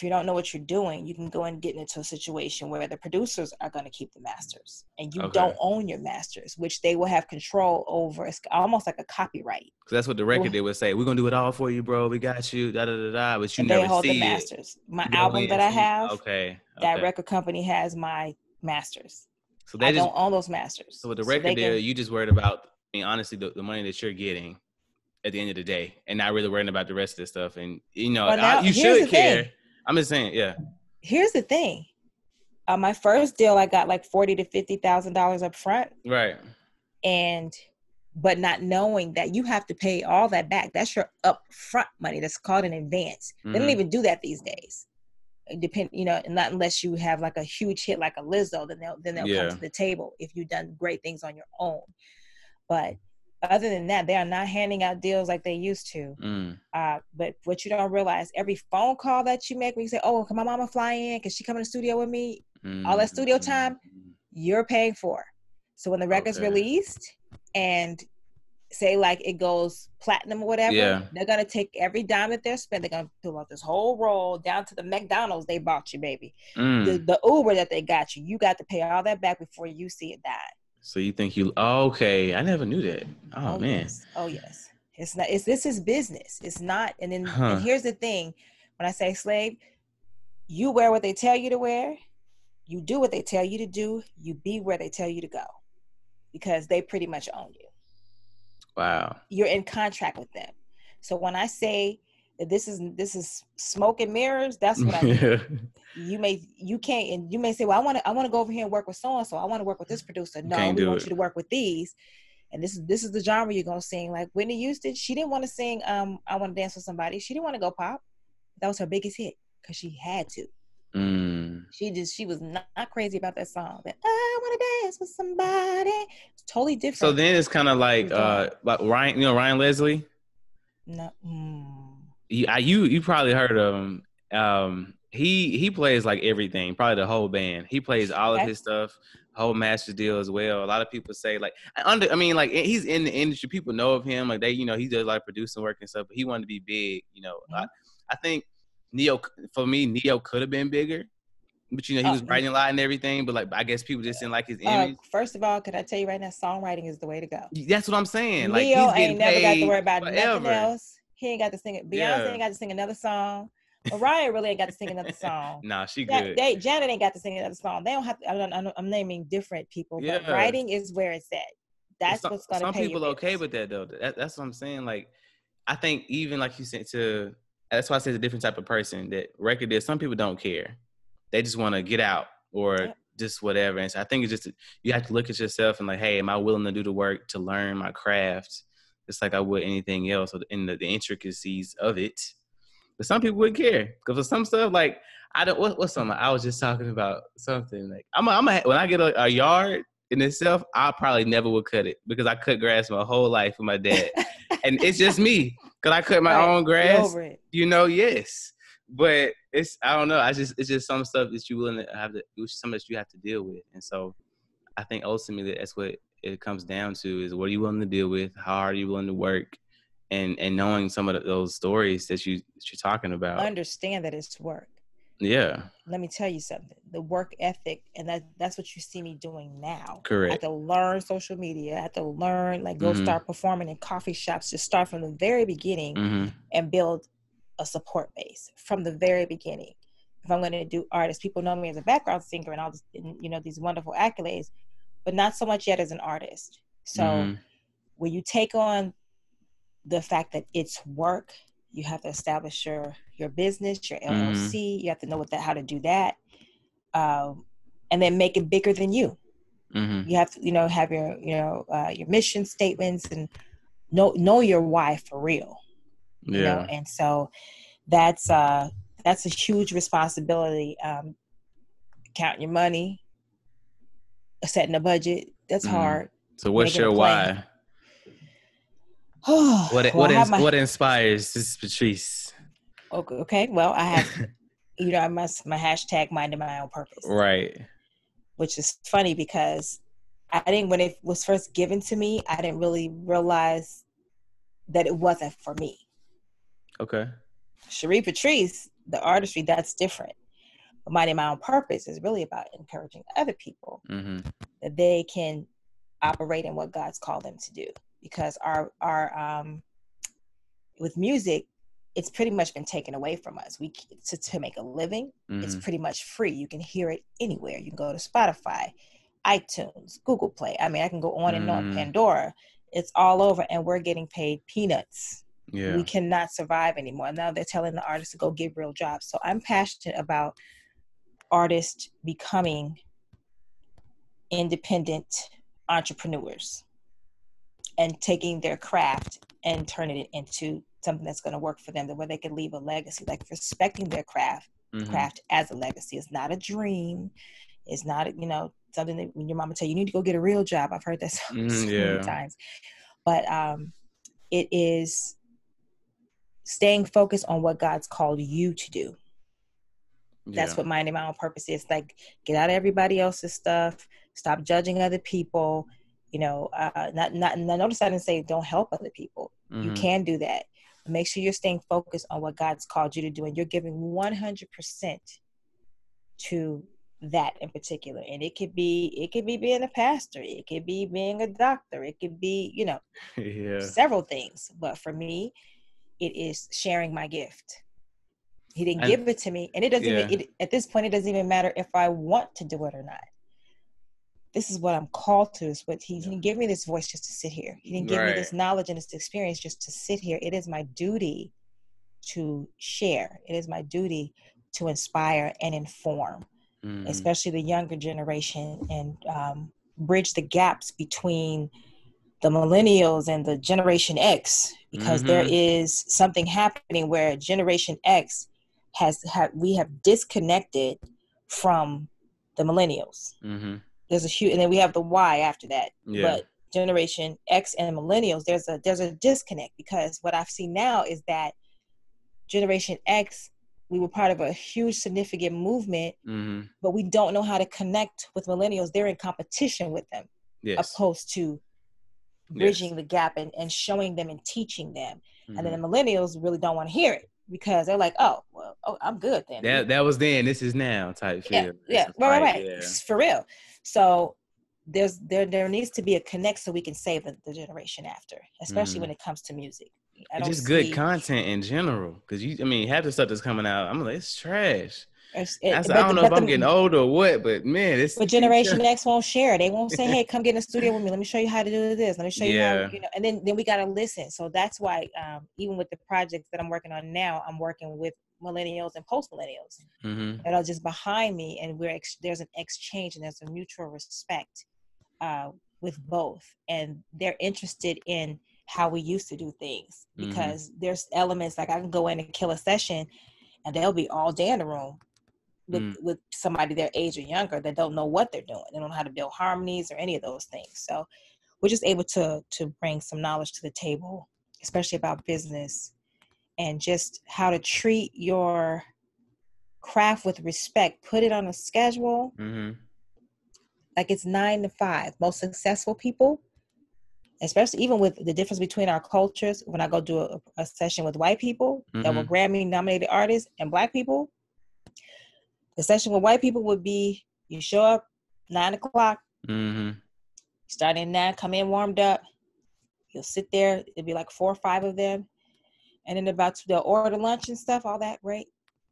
don't know what you're doing, you can go and get into a situation where the producers are going to keep the masters and you don't own your masters, which they will have control over. It's almost like a copyright. Because that's what the record they would say. We're going to do it all for you, bro. We got you, da-da-da-da. But you and never they hold see the masters. It. My album that I have, that okay. record company has my masters. So I don't own those masters. So with the record deal, you just worried about, honestly, the money that you're getting. at the end of the day, and not really worrying about the rest of the stuff. And Well, now you here's should the care. thing. I'm just saying, yeah. Here's the thing. My first deal, I got like $40,000 to $50,000 up front. Right. But not knowing that you have to pay all that back. That's your upfront money. That's called an advance. They don't even do that these days. It depend, and not unless you have like a huge hit like a Lizzo, then they'll come to the table if you've done great things on your own. But other than that, they are not handing out deals like they used to. But what you don't realize, every phone call that you make when you say, "Oh, can my mama fly in? Can she come in the studio with me?" All that studio time, you're paying for. So when the record's released and say like it goes platinum or whatever, they're gonna take every dime that they're spending. They're gonna fill out this whole roll down to the McDonald's they bought you, baby. The Uber that they got you got to pay all that back before you see it die. So you think okay? I never knew that. Oh man. Yes. Oh yes. It's not. This is business. It's not. And then and here's the thing: when I say slave, you wear what they tell you to wear, you do what they tell you to do, you be where they tell you to go, because they pretty much own you. Wow. You're in contract with them. So when I say that this is smoke and mirrors, that's what I mean. You may say, well, I want to go over here and work with so and so. I want to work with this producer. No, we want you to work with these. And this is the genre you're gonna sing. Like Whitney Houston, she didn't want to sing I Want to Dance with Somebody. She didn't want to go pop. That was her biggest hit because she had to. She was not crazy about that song. That I want to dance with somebody. It's totally different. So then it's kind of like Ryan, Ryan Leslie. No. You probably heard of him. He plays like everything, probably the whole band. He plays all of his stuff, whole master deal as well. A lot of people say like he's in the industry. People know of him. Like he does a lot of producing work and stuff. But he wanted to be big. I think Neo could have been bigger. But he was writing a lot and everything. But I guess people just didn't like his image. First of all, can I tell you right now, songwriting is the way to go. That's what I'm saying. Neo ain't never got to worry about nothing else. He ain't got to sing it. Beyonce ain't got to sing another song. Mariah really ain't got to sing another song. Nah, she good. Janet ain't got to sing another song. They don't have to. I'm naming different people, but writing is where it's at. That's what's going to pay. Some people okay with that though. That's what I'm saying. Like, I think even like you said that's why I say it's a different type of person. That record is. Some people don't care. They just want to get out or just whatever. And so I think it's just you have to look at yourself and like, hey, am I willing to do the work to learn my craft, just like I would anything else, in the intricacies of it. But some people would care because for some stuff, like I don't. What's something? I was just talking about something like when I get a yard in itself, I probably never would cut it because I cut grass my whole life with my dad, and it's just me because I cut my own grass. Over it. Yes. But I don't know. It's just some stuff that you willing to have to, some that you have to deal with. And so I think ultimately that's what it comes down to is what are you willing to deal with? How hard are you willing to work? And knowing some of those stories that you're talking about. Understand that it's work. Yeah. Let me tell you something. The work ethic, and that's what you see me doing now. Correct. I have to learn social media. I have to learn, go start performing in coffee shops. Just start from the very beginning and build a support base from the very beginning. If I'm going to do artists, people know me as a background singer and all this, these wonderful accolades, but not so much yet as an artist. So when you take on the fact that it's work, you have to establish your business, your LLC. You have to know how to do that, and then make it bigger than you. You have to, have your mission statements and know your why for real. And so that's a huge responsibility. Counting your money, setting a budget, that's hard. So what's your why? What inspires this Patrice? Okay. Well, I have, my hashtag minding my own purpose. Right. Which is funny because when it was first given to me, I didn't really realize that it wasn't for me. Okay. Cherie Patrice, the artistry, that's different. But minding my own purpose is really about encouraging other people that they can operate in what God's called them to do. Because our with music, it's pretty much been taken away from us. To make a living, it's pretty much free. You can hear it anywhere. You can go to Spotify, iTunes, Google Play. I mean, I can go on and on. Pandora. it's all over, and we're getting paid peanuts. Yeah. We cannot survive anymore. Now they're telling the artists to go get real jobs. So I'm passionate about artists becoming independent entrepreneurs and taking their craft and turning it into something that's going to work for them, where they can leave a legacy, like respecting their craft as a legacy. It's not a dream. It's not, something that when your mama tell you, you need to go get a real job. I've heard that so many times. But it is staying focused on what God's called you to do. That's what Minding My Own Purpose is. Like, get out of everybody else's stuff. Stop judging other people. Notice I didn't say don't help other people. You can do that. But make sure you're staying focused on what God's called you to do, and you're giving 100% to that in particular. And it could be being a pastor. It could be being a doctor. It could be, several things. But for me, it is sharing my gift. He didn't give it to me. And it doesn't even, at this point, it doesn't even matter if I want to do it or not. This is what I'm called to. Is what he didn't give me this voice just to sit here. He didn't give me this knowledge and this experience just to sit here. It is my duty to share. It is my duty to inspire and inform, especially the younger generation, and bridge the gaps between the millennials and the Generation X, because there is something happening where Generation X we have disconnected from the millennials. There's a huge, and then we have the Y after that. But Generation X and millennials, there's a disconnect, because what I've seen now is that Generation X, we were part of a huge significant movement, but we don't know how to connect with millennials. They're in competition with them, opposed to bridging the gap and showing them and teaching them. And then the millennials really don't want to hear it, because they're like, oh, I'm good then. That was then, this is now type feel. Right. Yeah. For real. So there needs to be a connect so we can save the generation after, especially when it comes to music. It's just good content in general, because half the stuff that's coming out, I'm like, it's trash. I don't know if I'm getting older or what, but man, but Generation X won't share. They won't say, hey, come get in the studio with me. Let me show you how to do this. Let me show you how, and then we got to listen. So that's why even with the projects that I'm working on now, I'm working with millennials and post-millennials that are just behind me. And there's an exchange and there's a mutual respect with both. And they're interested in how we used to do things, because there's elements, like I can go in and kill a session and they'll be all day in the room with somebody their age or younger that don't know what they're doing. They don't know how to build harmonies or any of those things. So we're just able to bring some knowledge to the table, especially about business and just how to treat your craft with respect. Put it on a schedule, like it's 9 to 5. Most successful people, especially even with the difference between our cultures, when I go do a session with white people that were Grammy nominated artists and black people, the session with white people would be, you show up 9 o'clock, start in 9, come in warmed up, you'll sit there, it'll be like 4 or 5 of them, and then they'll order lunch and stuff, all that, great,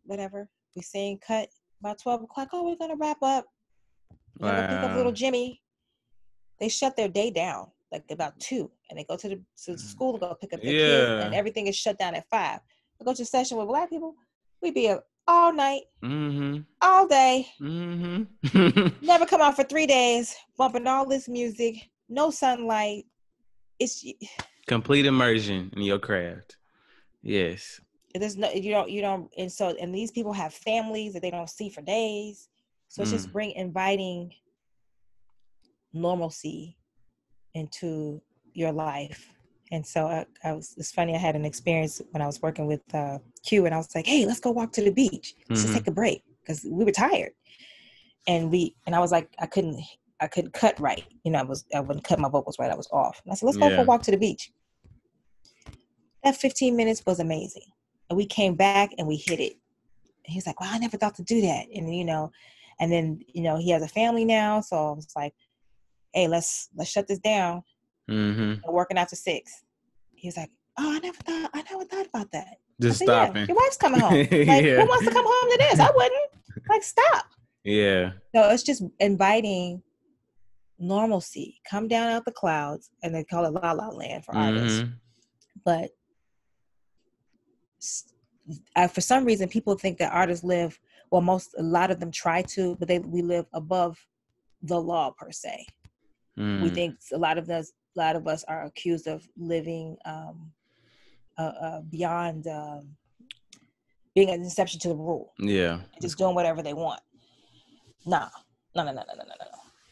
whatever. We sing, cut, about 12 o'clock, we're going to wrap up. We're going to pick up little Jimmy. They shut their day down, like about 2, and they go to the school to go pick up their kids, and everything is shut down at 5. I go to a session with black people, we be up all night, all day, never come out for 3 days, bumping all this music, no sunlight. It's complete immersion in your craft. Yes. There's no, you don't, and these people have families that they don't see for days. So it's just inviting normalcy into your life. And so it's funny, I had an experience when I was working with Q, and I was like, hey, let's go walk to the beach. Let's just take a break, because we were tired. And I was like, I couldn't cut right. I wouldn't cut my vocals right. I was off. And I said, let's go for a walk to the beach. That 15 minutes was amazing. And we came back and we hit it. And he's like, well, I never thought to do that. And then, he has a family now. So I was like, hey, let's shut this down. We're working after 6. He was like, oh, I never thought about that. Just said, stopping. yeah, your wife's coming home. Like, who wants to come home to this? I wouldn't. Like, stop. Yeah. So it's just inviting normalcy, come down out the clouds, and they call it La La Land for artists. But for some reason, people think that artists live, well, a lot of them try to, but we live above the law per se. We think a lot of us are accused of living beyond being an exception to the rule. Yeah, just doing whatever they want. No.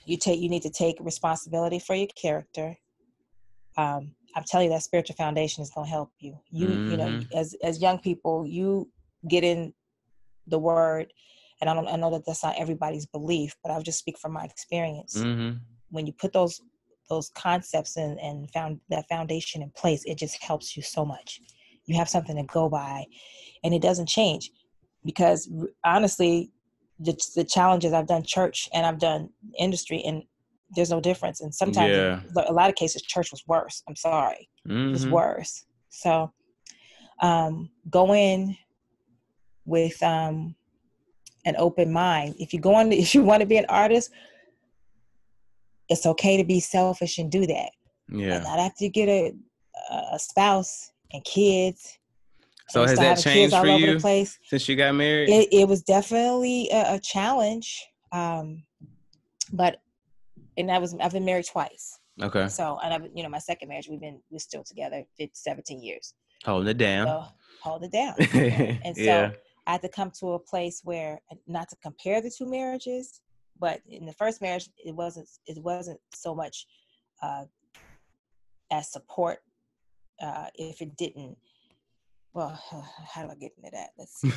You need to take responsibility for your character. I'm telling you, that spiritual foundation is going to help you. You know, as young people, you get in the word, and I know that that's not everybody's belief, but I'll just speak from my experience. When you put those concepts and found that foundation in place, it just helps you so much. You have something to go by, and it doesn't change. Because honestly, the challenges, I've done church and I've done industry, and there's no difference. And sometimes, a lot of cases, church was worse. I'm sorry, it was worse. So, go in with an open mind. If you want to be an artist, it's okay to be selfish and do that. Yeah. And not after you get a spouse and kids. So has that changed for you since you got married? It was definitely a challenge. But I've been married twice. Okay. So, and my second marriage, we're still together 17 years. Holding it down. So, hold it down. And so I had to come to a place where, not to compare the two marriages, but in the first marriage, it wasn't so much as support. If it didn't, well, how do I get into that? Let's see.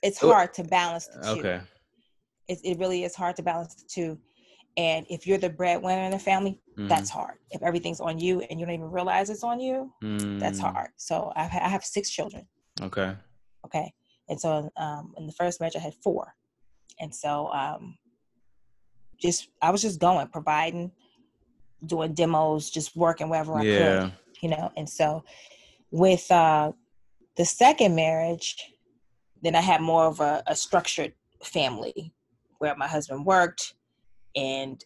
It's hard to balance the two. Okay. It really is hard to balance the two. And if you're the breadwinner in the family, that's hard. If everything's on you and you don't even realize it's on you, that's hard. So I have 6 children. Okay. And so in the first marriage, I had 4. And so I was just going, providing, doing demos, just working wherever I could, And so with the second marriage, then I had more of a structured family where my husband worked, and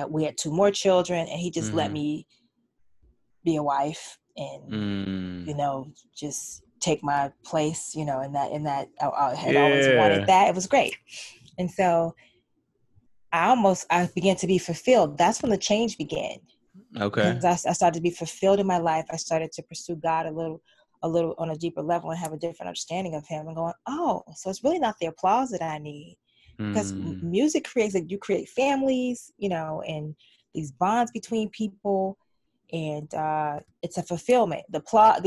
we had 2 more children, and he just let me be a wife and just take my place, in that I had always wanted that. It was great. And so I began to be fulfilled. That's when the change began. Okay. Because I started to be fulfilled in my life. I started to pursue God a little on a deeper level and have a different understanding of him, and going, oh, so it's really not the applause that I need. Because music creates, you create families, and these bonds between people, and it's a fulfillment. The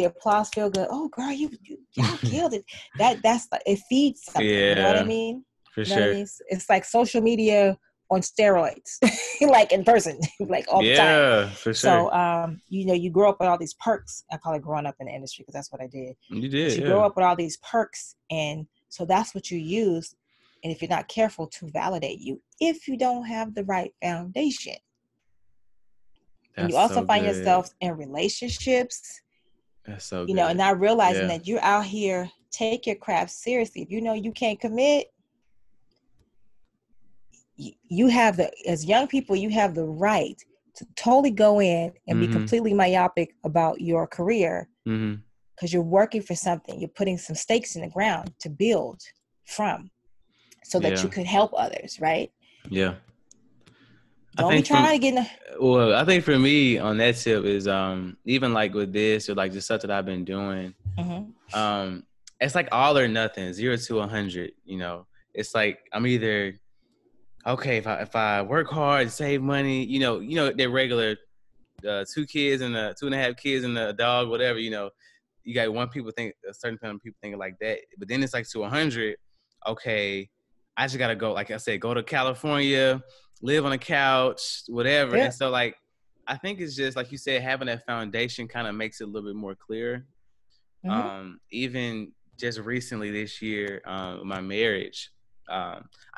applause feel good. Oh, girl, y'all killed it. That's like, it feeds something. Yeah, you know what I mean? For sure. I mean? It's like social media on steroids, like in person, like all the time. Yeah, for sure. So, you grow up with all these perks. I call it growing up in the industry because that's what I did. You did. You grow up with all these perks, and so that's what you use. And if you're not careful, to validate you, if you don't have the right foundation. And you also find yourself in relationships. That's so good. And not realizing that you're out here, take your craft seriously. If you know you can't commit, you have as young people, you have the right to totally go in and be completely myopic about your career, because you're working for something. You're putting some stakes in the ground to build from, so that you could help others, right? Yeah. Don't be trying to get in well, I think for me on that tip is even like with this, or like just stuff that I've been doing, it's like all or nothing, 0 to 100. It's like I'm either okay if I work hard, save money, they're regular 2 kids and 2.5 kids and a dog, whatever. You got a certain kind of people think like that, but then it's like to 100. Okay, I just gotta go, like I said, go to California, live on a couch, whatever. Yeah. And so, like, I think it's just like you said, having that foundation kind of makes it a little bit more clear. Even just recently this year, my marriage,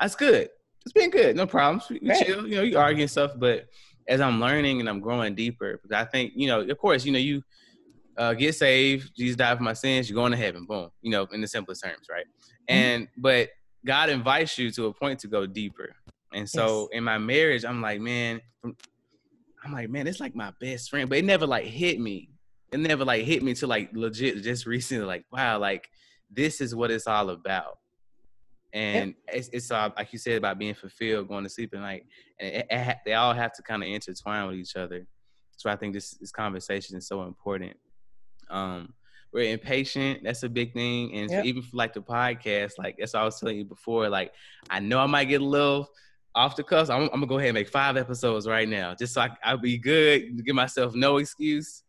it's good. It's been good, no problems. We chill, you argue and stuff. But as I'm learning and I'm growing deeper, because I think, of course, you get saved, Jesus died for my sins, you're going to heaven, boom. In the simplest terms, right? But God invites you to a point to go deeper. And so in my marriage, I'm like, man, it's like my best friend, but it never like hit me. It never like hit me till like legit just recently, like, wow, like this is what it's all about. And it's all, like you said, about being fulfilled, going to sleep at night, and they all have to kind of intertwine with each other. So I think this conversation is so important. We're impatient. That's a big thing. And even for like the podcast, like that's what I was telling you before, like I know I might get a little off the cuff. I'm gonna go ahead and make 5 episodes right now, just so I'll be good, give myself no excuse.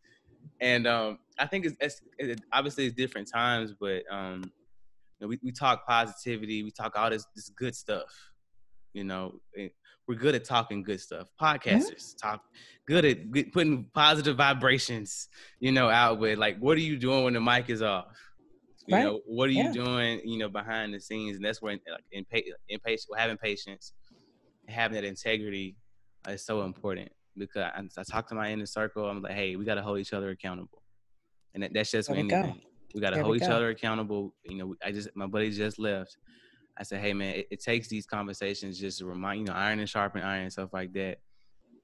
And I think it's obviously it's different times, but you know, we talk positivity, we talk all this good stuff. You know, we're good at talking good stuff. Podcasters talk good at putting positive vibrations, you know, out with like, what are you doing when the mic is off? You know, what are you doing, you know, behind the scenes? And that's where having patience, having that integrity is so important, because I talk to my inner circle. I'm like, hey, we got to hold each other accountable. And that's just with anything. We got to hold each other accountable. You know, my buddy just left. I said, hey, man, it takes these conversations just to remind, you know, iron and sharpen iron and stuff like that.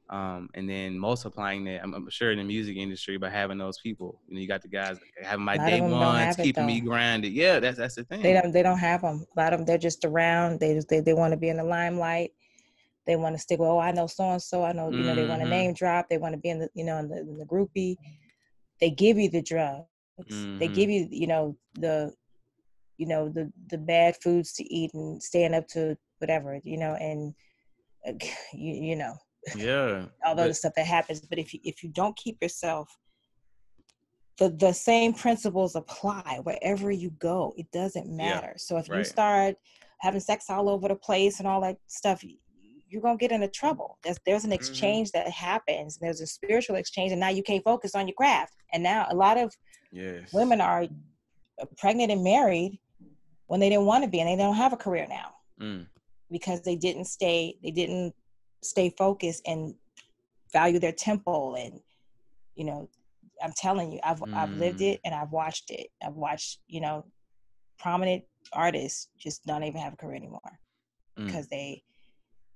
And then multiplying that, I'm sure in the music industry, by having those people, you know, you got the guys having my day ones, keeping me grounded. Yeah, that's the thing. They don't have them. A lot of them, they're just around. They want to be in the limelight. They want to stick with, oh, I know so-and-so. I know, you know, they want to name drop. They want to be in the, you know, in the groupie. They give you the drugs. They give you, you know, the bad foods to eat and staying up to whatever, you know, and you know, all the stuff that happens. But if you don't keep yourself, the same principles apply wherever you go. It doesn't matter. So if you start having sex all over the place and all that stuff, you're gonna get into trouble. There's an exchange that happens. There's a spiritual exchange, and now you can't focus on your craft. And now a lot of women are pregnant and married when they didn't want to be, and they don't have a career now because they didn't stay focused and value their temple. And you know, I'm telling you, I've lived it and I've watched it. I've watched, you know, prominent artists just don't even have a career anymore because they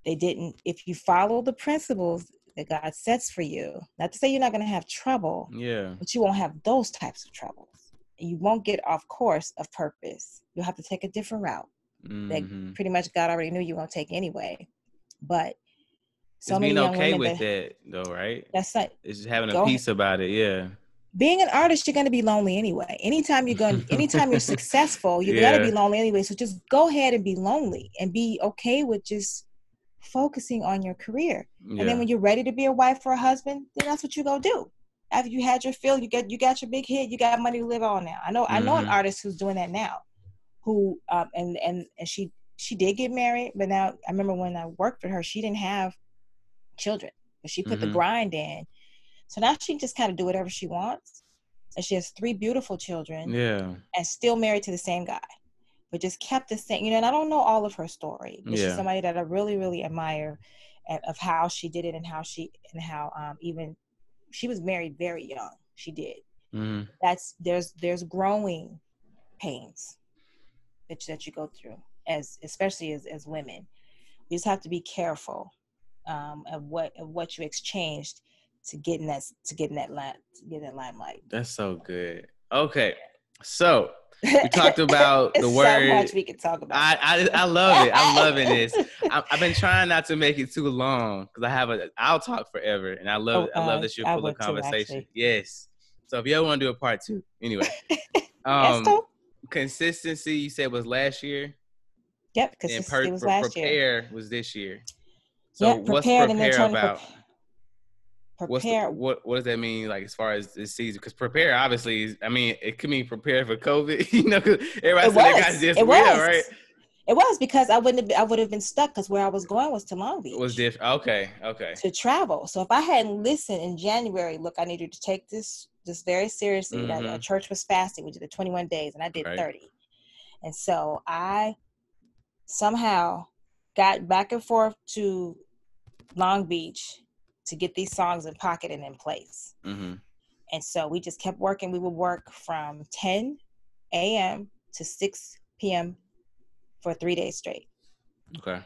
didn't. If you follow the principles that God sets for you, not to say you're not going to have trouble, but you won't have those types of troubles. You won't get off course of purpose. You'll have to take a different route that pretty much God already knew you were going to take anyway. But so it's many being okay with it, though, right? That's like, it's just having a peace about it. Yeah. Being an artist, you're going to be lonely anyway. Anytime you're successful, you're going to be lonely anyway. So just go ahead and be lonely and be okay with just focusing on your career. And then when you're ready to be a wife or a husband, then that's what you go do. After you had your fill, you got your big hit, you got money to live on now. I know an artist who's doing that now, who and she did get married, but now I remember when I worked with her, she didn't have children, but she put the grind in. So now she just kind of do whatever she wants, and she has 3 beautiful children. And still married to the same guy, but just kept the same. You know, and I don't know all of her story, but she's somebody that I really, really admire, of how she did it and how even. She was married very young. She did. There's growing pains that you go through, especially as women. You just have to be careful of what you exchanged to get in that limelight. That's so good. Okay, so we talked about the word. So much we could talk about. I love it. I'm loving this. I've been trying not to make it too long because I'll talk forever, and I love that you're full of conversation. Yes. So if you ever want to do a part 2, anyway. Consistency, you said, was last year. Yep, consistency was last year. Prepare was this year. So what's prepare about? Prepare. What does that mean, like, as far as this season? Because prepare, obviously, I mean, it could mean prepare for COVID, you know, because everybody said they got this real, right? It was, because I would have been stuck, because where I was going was to Long Beach. It was different. Okay. To travel. So if I hadn't listened in January, look, I needed to take this very seriously. That our church was fasting. We did the 21 days, and I did 30. And so I somehow got back and forth to Long Beach to get these songs in pocket and in place. And so we just kept working. We would work from 10 a.m. to 6 p.m. for 3 days straight. Okay.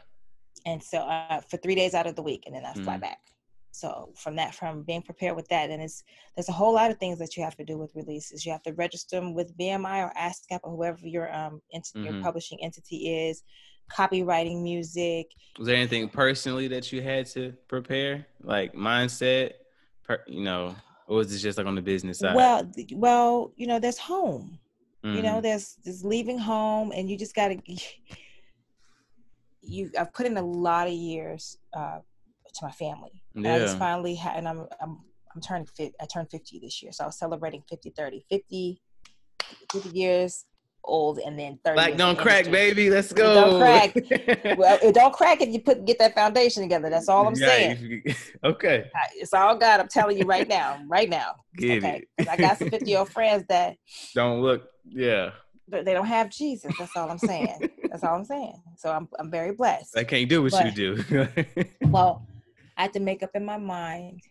And so for 3 days out of the week, and then I fly back. So from being prepared with that, and there's a whole lot of things that you have to do with releases. You have to register them with BMI or ASCAP or whoever your your publishing entity is. Copywriting music. Was there anything personally that you had to prepare, like mindset, or was it just like on the business side? Well, there's home. There's leaving home, and you just gotta. I've put in a lot of years to my family. Yeah. And I just finally and I'm turning 50. I turned 50 this year, so I was celebrating 50 years old, and then 30. Like don't crack, baby. Let's go. It don't crack. Well, it don't crack if you get that foundation together. That's all I'm saying. Okay. It's all God. I'm telling you right now. Get it. I got some 50-year-old friends that don't look. Yeah. They don't have Jesus. That's all I'm saying. So I'm very blessed. I can't do what you do. Well, I had to make up in my mind.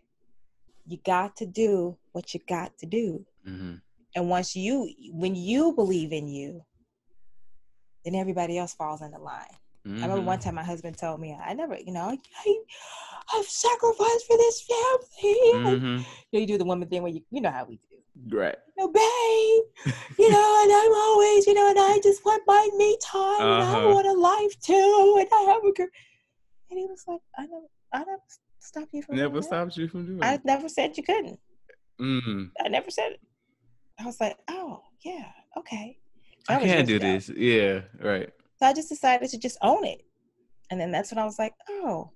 You got to do what you got to do. Mm-hmm. And when you believe in you, then everybody else falls in the line. Mm-hmm. I remember one time my husband told me, I never, I've sacrificed for this family. Mm-hmm. You do the woman thing where you know how we do. Right. Babe, and I'm always, and I just want my me time, and I want a life too, and I have a girl. And he was like, I never stopped you from doing it. I never said you couldn't. Mm-hmm. I never said it. I was like, oh, yeah, okay. I can't do this. Yeah, right. So I just decided to just own it. And then that's when I was like, oh.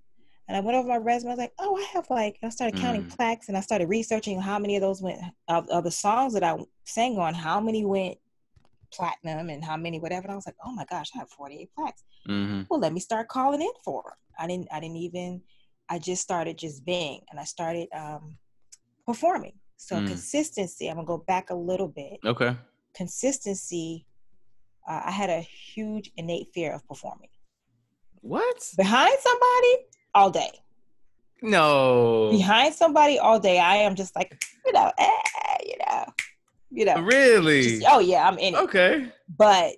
And I went over my resume. I was like, oh, I started counting plaques, and I started researching how many of those went, of the songs that I sang on, how many went platinum and how many whatever. And I was like, oh my gosh, I have 48 plaques. Mm-hmm. Well, let me start calling in for them. I just started just being, and I started performing. So consistency, I'm going to go back a little bit. Okay. Consistency, I had a huge innate fear of performing. What? Behind somebody all day. No. Behind somebody all day, I am just like, Really? Oh, yeah, I'm in it. Okay. But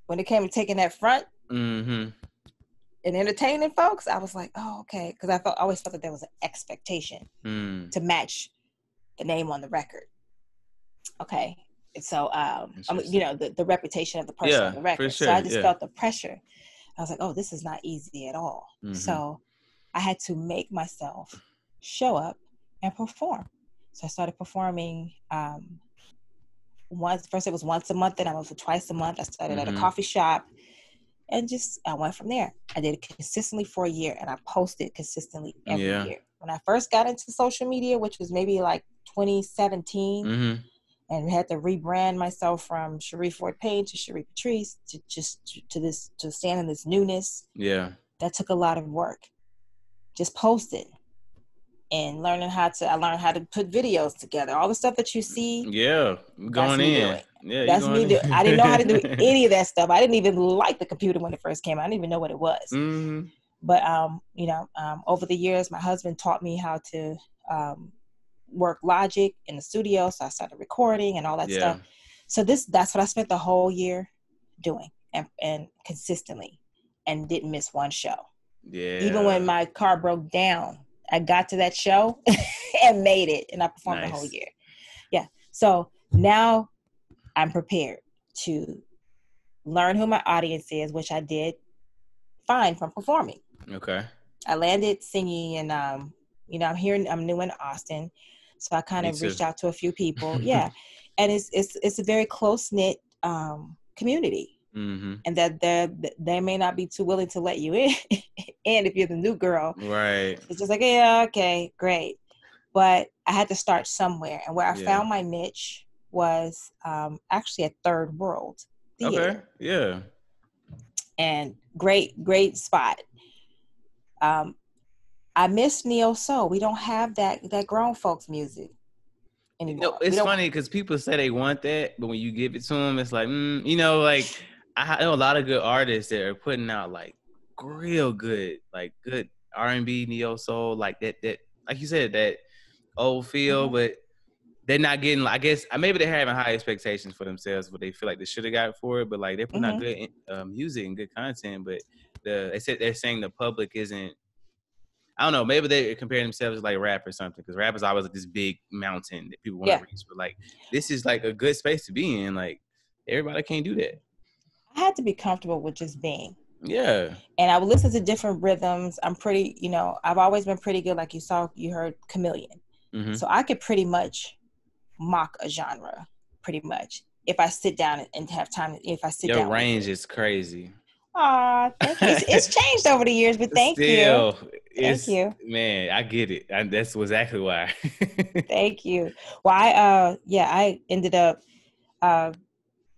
when it came to taking that front and entertaining folks, I was like, oh, okay. Because I always felt that there was an expectation to match the name on the record. Okay. And so, the reputation of the person on the record. For sure. So I just felt the pressure. I was like, oh, this is not easy at all. Mm-hmm. So I had to make myself show up and perform. So I started performing first it was once a month, then I moved to twice a month. I started at a coffee shop, and I went from there. I did it consistently for a year, and I posted consistently every year. When I first got into social media, which was maybe like 2017, and had to rebrand myself from Cherie Ford Payne to Cherie Patrice to stand in this newness. Yeah. That took a lot of work. Just posting and I learned how to put videos together. All the stuff that you see. Yeah. Going in. Yeah. That's me doing. I didn't know how to do any of that stuff. I didn't even like the computer when it first came out. I didn't even know what it was. Mm-hmm. But, over the years, my husband taught me how to, work Logic in the studio, so I started recording and all that stuff. So that's what I spent the whole year doing and consistently, and didn't miss one show. Yeah. Even when my car broke down, I got to that show and made it, and I performed the whole year. Yeah. So now I'm prepared to learn who my audience is, which I did find from performing. Okay. I landed singing, and I'm new in Austin. So I kind of reached out to a few people. Yeah. And it's a very close-knit community. Mm-hmm. And that they may not be too willing to let you in if you're the new girl. Right. It's just like, yeah, okay, great. But I had to start somewhere. And where I found my niche was actually at Third World Theater. Okay, yeah. And great spot. I miss neo soul. We don't have that grown folks music anymore. It's funny because people say they want that, but when you give it to them, it's like, I know a lot of good artists that are putting out like real good, like good R&B, neo soul, like that, like you said, that old feel, but they're not getting. I guess maybe they're having high expectations for themselves, but they feel like they should have got for it. But like they're putting out good music and good content, but they're saying the public isn't. I don't know. Maybe they compare themselves to like rap or something, because rap is always like this big mountain that people want to reach. But like, this is like a good space to be in. Like, everybody can't do that. I had to be comfortable with just being. Yeah. And I would listen to different rhythms. I'm pretty, I've always been pretty good. Like you heard Chameleon. Mm-hmm. So I could pretty much mock a genre, pretty much. If I sit down and have time, Your range is crazy. Aw, thank you. It's changed over the years, but thank you. Thank you. Man, I get it. That's exactly why. Thank you. Well, I ended up,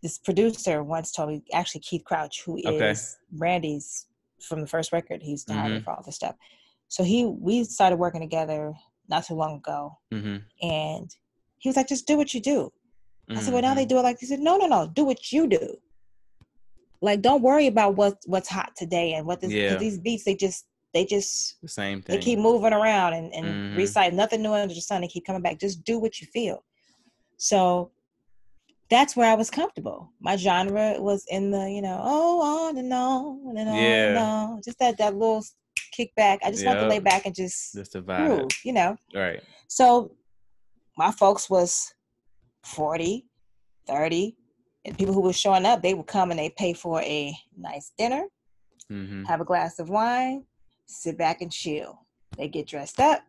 this producer once told me, actually Keith Crouch, who is Randy's from the first record, he's hired for all this stuff. So we started working together not too long ago. Mm-hmm. And he was like, just do what you do. I said, well, now they do it like, he said, no, do what you do. Like, don't worry about what's hot today and because these beats, they just the same thing. They keep moving around and recite nothing new under the sun. They keep coming back. Just do what you feel. So that's where I was comfortable. My genre was in the, on and on and on and on. Just that little kickback. I just want to lay back and just the vibe. Groove, Right. So my folks was 40, 30. And people who were showing up, they would come and they pay for a nice dinner, have a glass of wine, sit back and chill. They get dressed up.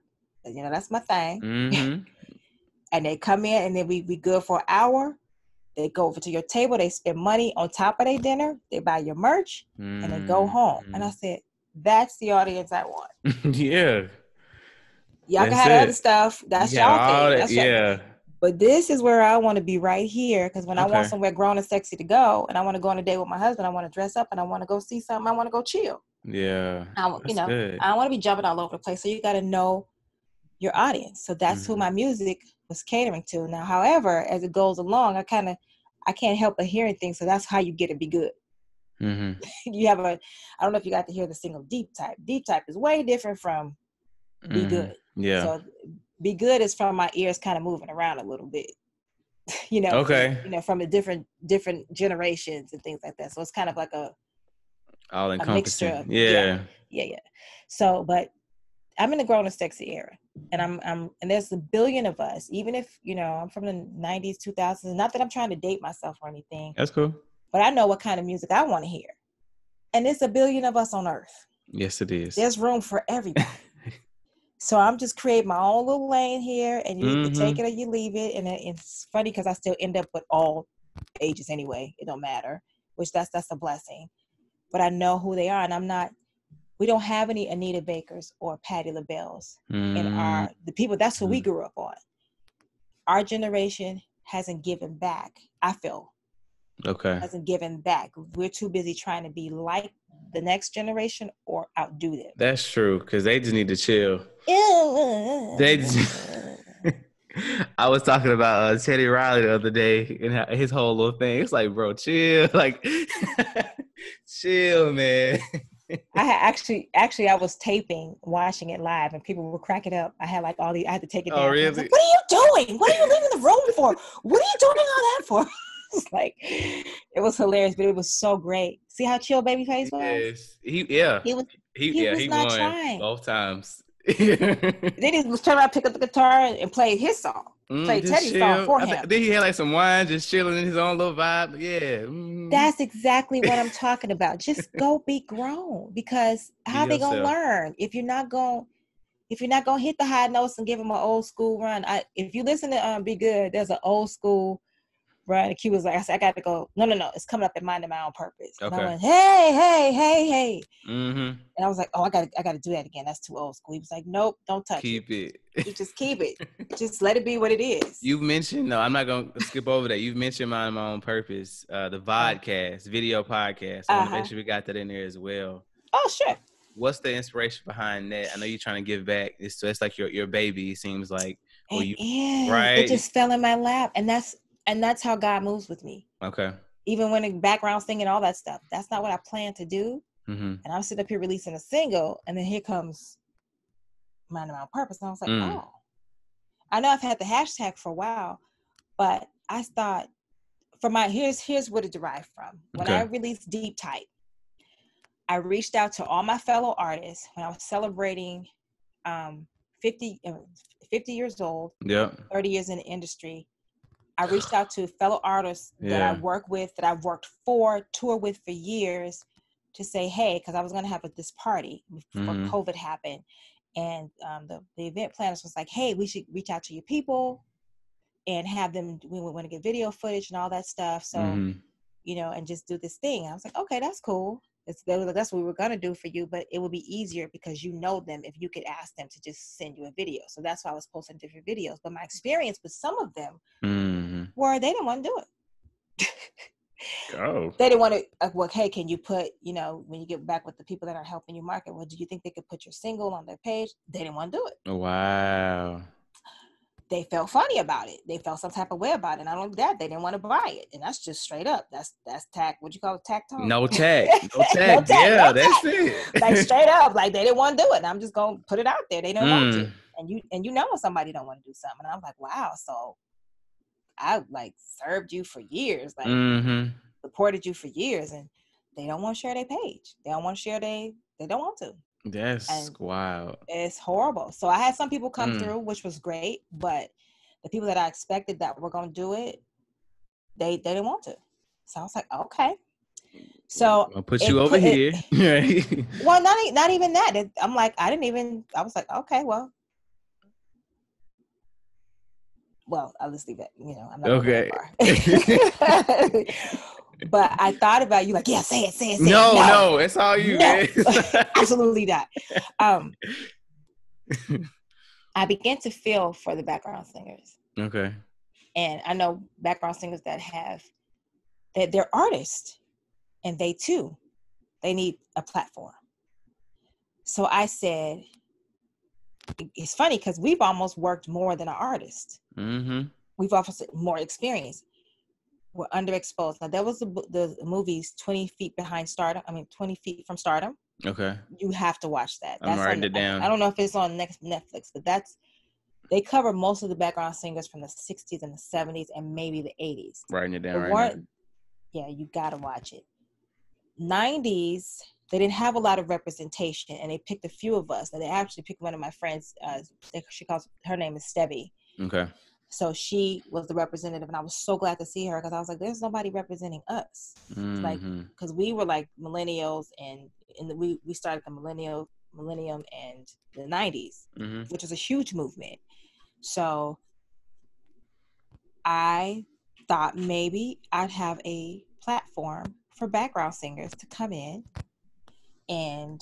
That's my thing. Mm-hmm. And they come in and then we good for an hour. They go over to your table. They spend money on top of their dinner. They buy your merch and they go home. And I said, that's the audience I want. Yeah. Y'all can have other stuff. That's y'all thing. That's But this is where I want to be, right here. Because when I want somewhere grown and sexy to go, and I want to go on a date with my husband, I want to dress up and I want to go see something. I want to go chill. Yeah. I don't want to be jumping all over the place. So you got to know your audience. So that's who my music was catering to. Now, however, as it goes along, I can't help but hearing things. So that's how you get to be good. Mm-hmm. I don't know if you got to hear the single Deep Type. Deep Type is way different from Be Good. Yeah. So Be Good is from my ears kind of moving around a little bit, from the different generations and things like that. So it's kind of like all encompassing. A mixture. Yeah. So, but I'm in the grown and sexy era, and I'm there's a billion of us. Even if I'm from the 90s, 2000s. Not that I'm trying to date myself or anything. That's cool. But I know what kind of music I want to hear, and there's a billion of us on Earth. Yes, it is. There's room for everybody. So I'm just creating my own little lane here, and you either take it or you leave it. And it's funny because I still end up with all ages anyway. It don't matter, which that's a blessing. But I know who they are, and we don't have any Anita Bakers or Patti LaBelle's in the people. That's who we grew up on. Our generation hasn't given back, I feel. Okay. Hasn't given back. We're too busy trying to be like the next generation or outdo them. That's true, because they just need to chill. I was talking about Teddy Riley the other day and his whole little thing. It's like, bro, chill. Like, chill, man. I was taping, watching it live, and people were cracking up. I had like I had to take it down. Oh, really? Like, what are you doing? What are you leaving the room for? What are you doing all that for? It's like, it was hilarious, but it was so great. See how chill Babyface was? Yes. He was not won trying both times. Then he was turn around, pick up the guitar, and play his song. Play Teddy's song for him. Then he had like some wine, just chilling in his own little vibe. Yeah. That's exactly what I'm talking about. Just go be grown, because how they gonna learn if you're not gonna hit the high notes and give them an old school run? If you listen to Be Good, there's an old school run. And Q was like, I said, I got to go. No, it's coming up in Minding My Own Purpose. Okay. And I went, hey. Mm-hmm. And I was like, oh, I got to do that again. That's too old school. He was like, nope, don't touch it. Keep it. You just keep it. Just let it be what it is. You've mentioned, no, I'm not going to skip over that. You've mentioned Minding My Own Purpose, the vodcast, video podcast. I want to make sure we got that in there as well. Oh, sure. What's the inspiration behind that? I know you're trying to give back. It's like your baby, it seems like. Right? It just fell in my lap. And that's how God moves with me. Okay. Even when the background singing, all that stuff. That's not what I planned to do. Mm-hmm. And I'm sitting up here releasing a single, and then here comes Minding My Own Purpose. And I was like, oh. I know I've had the hashtag for a while, but I thought here's what it derived from. When I released Deep Type, I reached out to all my fellow artists when I was celebrating 50 years old, Yeah. 30 years in the industry. I reached out to fellow artists that I work with, that I've worked for, toured with for years, to say, hey, because I was going to have this party before COVID happened. And the event planners was like, hey, we should reach out to your people and have them, we want to get video footage and all that stuff. So, you know, and just do this thing. I was like, okay, that's cool. That's what we were going to do for you, but it would be easier because you know them if you could ask them to just send you a video. So that's why I was posting different videos. But my experience with some of them were they didn't want to do it. They didn't want to, well, hey, can you put, you know, when you get back with the people that are helping you market, well, do you think they could put your single on their page? They didn't want to do it. Wow. They felt funny about it. They felt some type of way about it. And not only that, they didn't want to buy it. And that's just straight up. That's tack. What you call it? Tack talk? No tag. No tag. Yeah, that's it. Like straight up. Like they didn't want to do it. And I'm just going to put it out there. They didn't want to. And you know when somebody don't want to do something. And I'm like, wow. So I like served you for years. Like supported you for years. And they don't want to share their page. They don't want to share they don't want to. That's wild. It's horrible. So I had some people come through, which was great, but the people that I expected that were going to do it, they didn't want to. So I was like, okay. So I'll put you over here. Well, not even that. I'm like, I was like, okay, well, I'll just leave it. You know, I'm not okay. But I thought about you like, yeah, say it. No, it's all you. No. Absolutely not. I began to feel for the background singers. Okay. And I know background singers that they're artists, and they need a platform. So I said, it's funny because we've almost worked more than an artist. We've also more experience. We're underexposed. Now, there was the movies 20 Feet from Stardom. Okay. You have to watch that. I'm writing it down. I don't know if it's on Netflix, but they cover most of the background singers from the 60s and the 70s and maybe the 80s. Writing it down right now. Yeah, you got to watch it. 90s, they didn't have a lot of representation, and they picked a few of us. And they actually picked one of my friends. Her name is Stevie. Okay. So she was the representative, and I was so glad to see her because I was like, "There's nobody representing us." Like, because we were like millennials, and we started the millennium and the 90s, which was a huge movement. So I thought maybe I'd have a platform for background singers to come in, and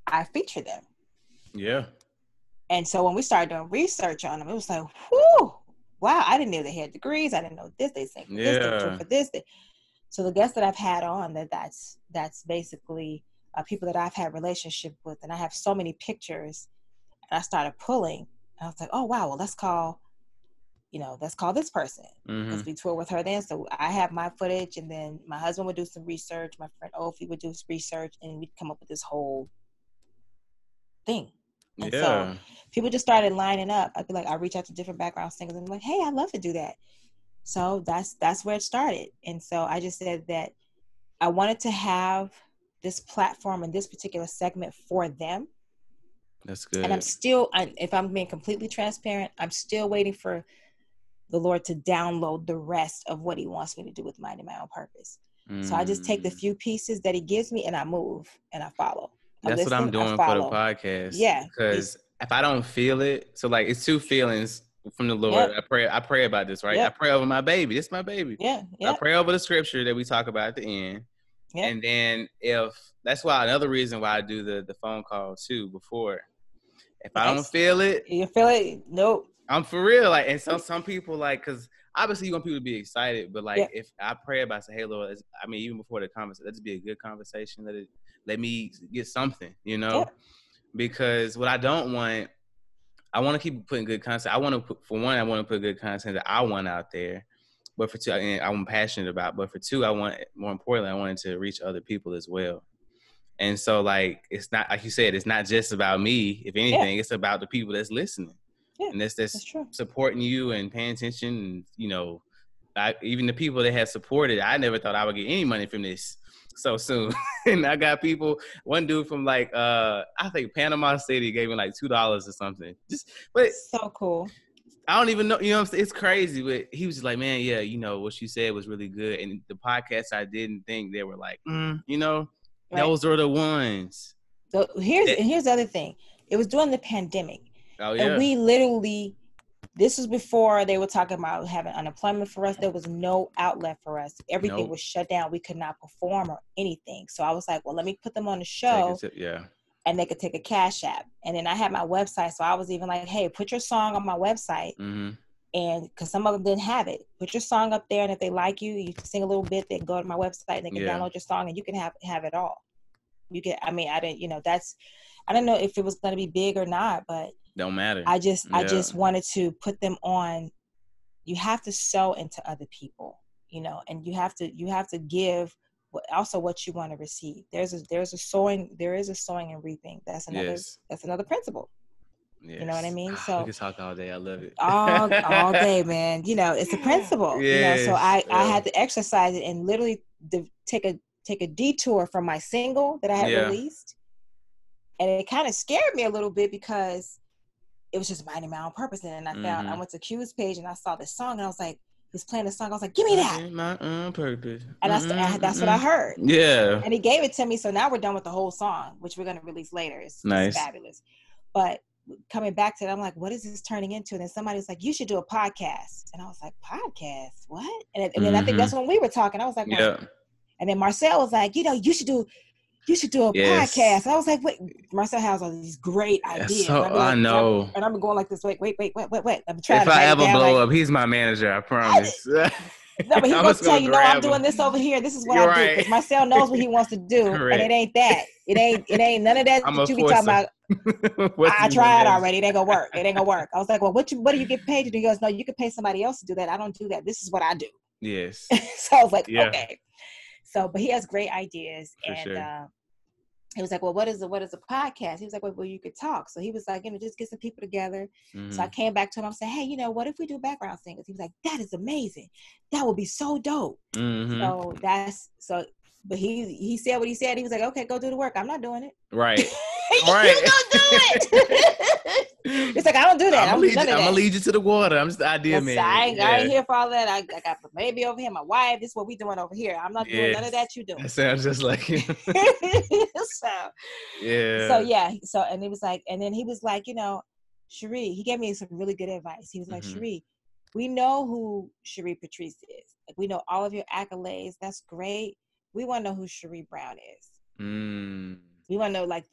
I feature them. Yeah. And so when we started doing research on them, it was like, whoo, wow, I didn't know they had degrees. I didn't know this. They sang for this, they do for this. So the guests that I've had on, that's basically people that I've had relationship with. And I have so many pictures. And I started pulling. And I was like, oh, wow, well, let's call this person. Because we toured with her then. So I have my footage. And then my husband would do some research. My friend Ophi would do some research. And we'd come up with this whole thing. And so people just started lining up. I'd be like, I reach out to different background singers and I'm like, hey, I'd love to do that. So that's where it started. And so I just said that I wanted to have this platform and this particular segment for them. That's good. And if I'm being completely transparent, I'm still waiting for the Lord to download the rest of what he wants me to do with Minding My Own Purpose. So I just take the few pieces that he gives me and I move and I follow. That's what I'm doing for the podcast. Yeah. Because if I don't feel it, so like it's two feelings from the Lord. Yep. I pray about this, right? Yep. I pray over my baby. This is my baby. Yeah. Yep. I pray over the scripture that we talk about at the end. Yep. And then that's why another reason why I do the phone call too before. If I don't feel it. You feel it? Nope. I'm for real. Like, and some people like, cause obviously you want people to be excited, but like if I pray about, say, hey Lord, even before the conversation, let it be a good conversation. Let me get something, because what I don't want, I want to keep putting good content. I want to put good content that I want out there, but for two, I'm passionate about. But for two, more importantly, I wanted to reach other people as well. And so, like, it's not like you said, it's not just about me. If anything, it's about the people that's listening, and that's supporting you and paying attention. And even the people that have supported, I never thought I would get any money from this. so soon. And I got people, one dude from like, I think Panama City gave me like $2 or something. But so cool. I don't even know, you know what I'm saying? It's crazy, but he was just like, man, yeah, you know, what you said was really good. And the podcasts, I didn't think they were like, you know, those are the ones. So here's the other thing. It was during the pandemic. Oh, yeah. And we literally, this was before they were talking about having unemployment for us. There was no outlet for us. Everything was shut down. We could not perform or anything. So I was like, well, let me put them on the show. And they could take a cash app. And then I had my website. So I was even like, hey, put your song on my website. Mm-hmm. And because some of them didn't have it, put your song up there. And if they like you, you can sing a little bit, they can go to my website and they can download your song and you can have it all. You can, I mean, I didn't, you know, I don't know if it was going to be big or not, but don't matter. I just wanted to put them on. You have to sow into other people, you know, and you have to give also what you want to receive. There is a sowing and reaping. That's another principle. Yes. You know what I mean? So we can talk all day. I love it. all day, man. You know, it's a principle. Yes. You know, so I had to exercise it and literally take a detour from my single that I had released. And it kind of scared me a little bit because it was just minding my own purpose. And then I went to Q's page and I saw this song and I was like, he was playing the song. I was like, give me that. My own purpose. And that's what I heard. Yeah. And he gave it to me. So now we're done with the whole song, which we're going to release later. It's fabulous. But coming back to it, I'm like, what is this turning into? And then somebody was like, you should do a podcast. And I was like, podcast? What? And then I think that's when we were talking. I was like, well, and then Marcel was like, you know, you should do a podcast. And I was like, wait, Marcel has all these great ideas. So, I know. And I'm going like this, wait. I'm trying if I ever blow up, he's my manager, I promise. No, but he's going to tell you, no, I'm doing this over here. This is what I do. Because Marcel knows what he wants to do. Correct. And it ain't that. It ain't none of that you be talking about. I tried already. It ain't going to work. I was like, well, what do you get paid to do? He goes, no, you can pay somebody else to do that. I don't do that. This is what I do. Yes. So I was like, okay. So, but he has great ideas. For sure. He was like, well, what is a podcast? He was like, well, you could talk. So he was like, you know, just get some people together. Mm-hmm. So I came back to him. I said, hey, you know, what if we do background singers? He was like, that is amazing. That would be so dope. Mm-hmm. But he said what he said. He was like, okay, go do the work. I'm not doing it. Right. You don't do it. It's like, I don't do that. I'm gonna lead you to the water. I'm just the idea man. I ain't here for all that. I got the baby over here, my wife. This is what we doing over here. I'm not doing none of that you doing. That sounds just like you. So and he was like, and then he was like, you know, Cherie, he gave me some really good advice. He was like, Cherie, we know who Cherie Patrice is. Like, we know all of your accolades. That's great. We want to know who Cherie Brown is. We want to know, like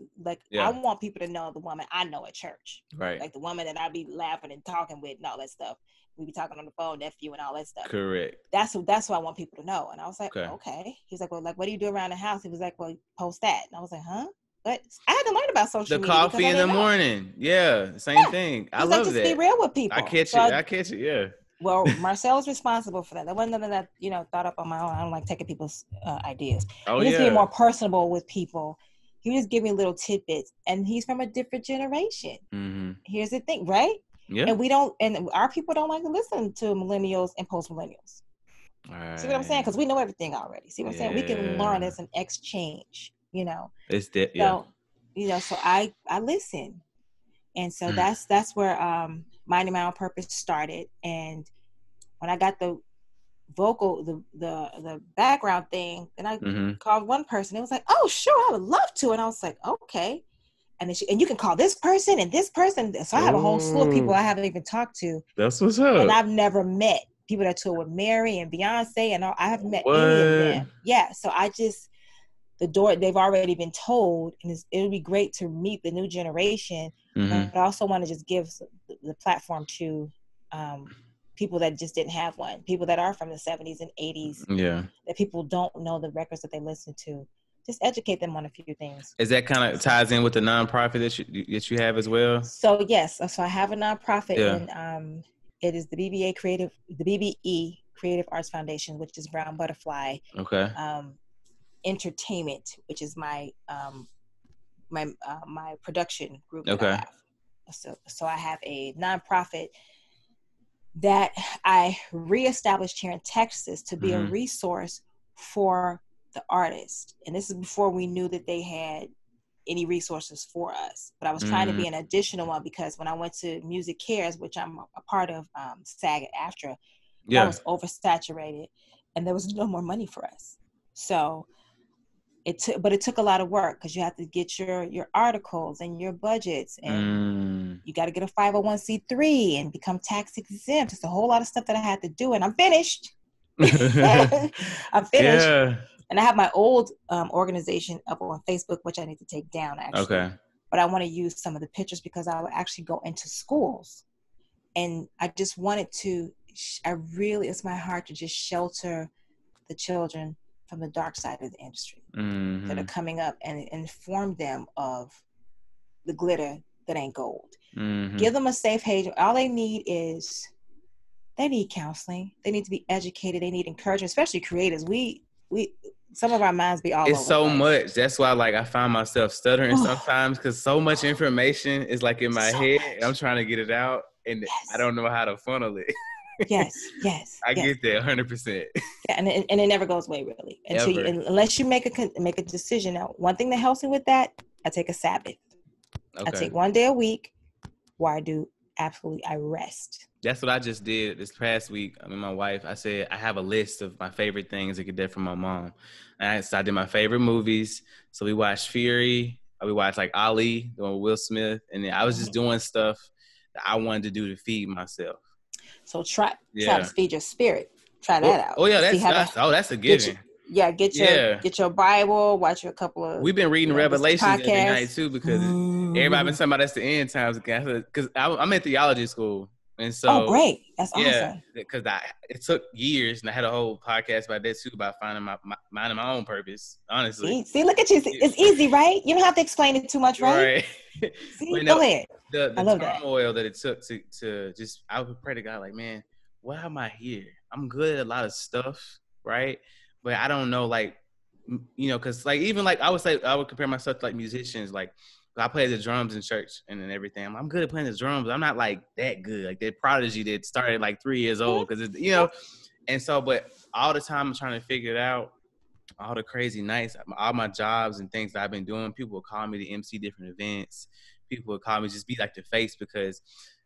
I want people to know the woman I know at church. Right. Like the woman that I be laughing and talking with and all that stuff. We be talking on the phone, nephew and all that stuff. Correct. That's what I want people to know. And I was like, okay. He was like, well, like, what do you do around the house? He was like, well, post that. And I was like, huh? But I had to learn about social media. The coffee in the morning. Yeah. Same thing. I love that. Just be real with people. I catch it. Yeah. Well, Marcel is responsible for that. That wasn't nothing that, you know, thought up on my own. I don't like taking people's ideas. He's being more personable with people. He just give me little tidbits, and he's from a different generation. Mm-hmm. Here's the thing, right? Yeah. And our people don't like to listen to millennials and post-millennials. Right. See what I'm saying? Because we know everything already. See what I'm saying? We can learn as an exchange, you know. So, you know, so I listen. And so that's where Minding My Own Purpose started. And when I got the vocal, the background thing, and I called one person. It was like, oh, sure, I would love to. And I was like, okay. And then and you can call this person and this person. So I have a whole slew of people I haven't even talked to. That's what's up. And I've never met people that toured with Mary and Beyonce and all. I haven't met any of them. Yeah. So the door, they've already been told, and it'll be great to meet the new generation. But I also want to just give the platform to people that just didn't have one, people that are from the 70s and 80s, that people don't know the records that they listen to. Just educate them on a few things. Is that kind of ties in with the nonprofit that you have as well? So yes, so I have a nonprofit, and it is the BBE Creative Arts Foundation, which is Brown Butterfly. Okay. Entertainment, which is my my production group. Okay. That I have. So I have a nonprofit that I reestablished here in Texas to be a resource for the artist. And this is before we knew that they had any resources for us. But I was trying to be an additional one, because when I went to Music Cares, which I'm a part of, SAG and AFTRA, that was oversaturated and there was no more money for us. So it took a lot of work, because you have to get your articles and your budgets, and you got to get a 501c3 and become tax exempt. It's a whole lot of stuff that I had to do, and I'm finished. I'm finished. Yeah. And I have my old organization up on Facebook, which I need to take down, actually. Okay. But I want to use some of the pictures, because I would actually go into schools. And I just wanted to, it's my heart to just shelter the children from the dark side of the industry that are coming up, and inform them of the glitter that ain't gold. Give them a safe haven. All they need counseling. They need to be educated. They need encouragement, especially creators. We some of our minds be all over. It's so much. That's why, like, I find myself stuttering sometimes, because so much information is like in my head. I'm trying to get it out, and I don't know how to funnel it. Yes. I get there 100%. Yeah, and it never goes away, really, unless you make a decision. Now, one thing that helps me with that, I take a Sabbath. Okay. I take one day a week where I rest. That's what I just did this past week. I mean, my wife, I said, I have a list of my favorite things to get there from my mom. And I did my favorite movies. So we watched Fury. We watched like Ali, the one with Will Smith. And then I was just doing stuff that I wanted to do to feed myself. So try to feed your spirit. Try that out. Oh yeah, that's a given. Get your Bible, watch a couple of. We've been reading Revelations every night too, because everybody been talking about that's the end times. Because I'm in theology school, and so great, that's awesome. Yeah, because it took years, and I had a whole podcast about that too, about finding minding my own purpose. Honestly, see, look at you. It's easy, right? You don't have to explain it too much, right? See, go ahead. The turmoil that it took to just, I would pray to God, like, man, why am I here? I'm good at a lot of stuff, right? But I don't know, like, because like, even like I would compare myself to like musicians. Like, I play the drums in church and everything. I'm good at playing the drums. I'm not like that good, like that prodigy that started like 3 years old, because and so, but all the time I'm trying to figure it out. All the crazy nights, all my jobs and things that I've been doing, people will call me to MC different events. People would call me just be like the face, because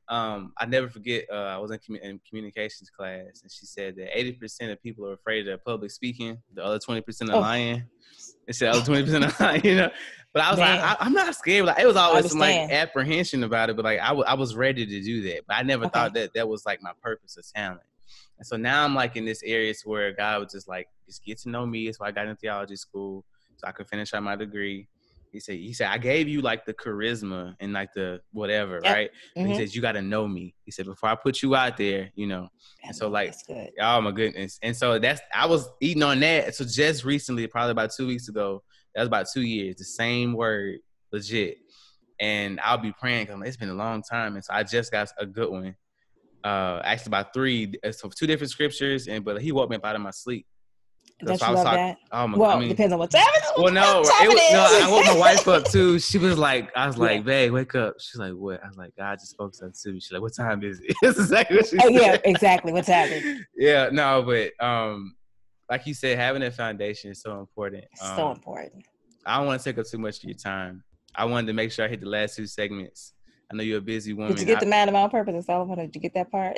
I never forget, I was in communications class, and she said that 80% of people are afraid of public speaking. The other 20% are lying. It said other 20% are lying, But I was like, I'm not scared. Like, it was always some like apprehension about it, but like I was ready to do that. But I never thought that was like my purpose or talent. And so now I'm like in this area where God was just like, just get to know me. That's why I got in theology school, so I could finish out my degree. He said, I gave you like the charisma and like the whatever, right? He says, you got to know me. He said, before I put you out there, And so like, oh my goodness. And so I was eating on that. So just recently, probably about 2 weeks ago, that was about 2 years, the same word, legit. And I'll be praying, because it's been a long time. And so I just got a good one. Actually about 3, so 2 different scriptures, but he woke me up out of my sleep. Don't you love that? Oh my God. Depends on what's happening. Well, no, I woke my wife up too. She was like, I was like, babe, wake up. She's like, what? I was like, God just spoke something to me. She's like, what time is it? That's exactly what she said. Yeah, exactly. What's happening? Yeah, no, but like you said, having that foundation is so important. So important. I don't want to take up too much of your time. I wanted to make sure I hit the last 2 segments. I know you're a busy woman. Did you get the man of my own purpose? That's all I wanted. Did you get that part?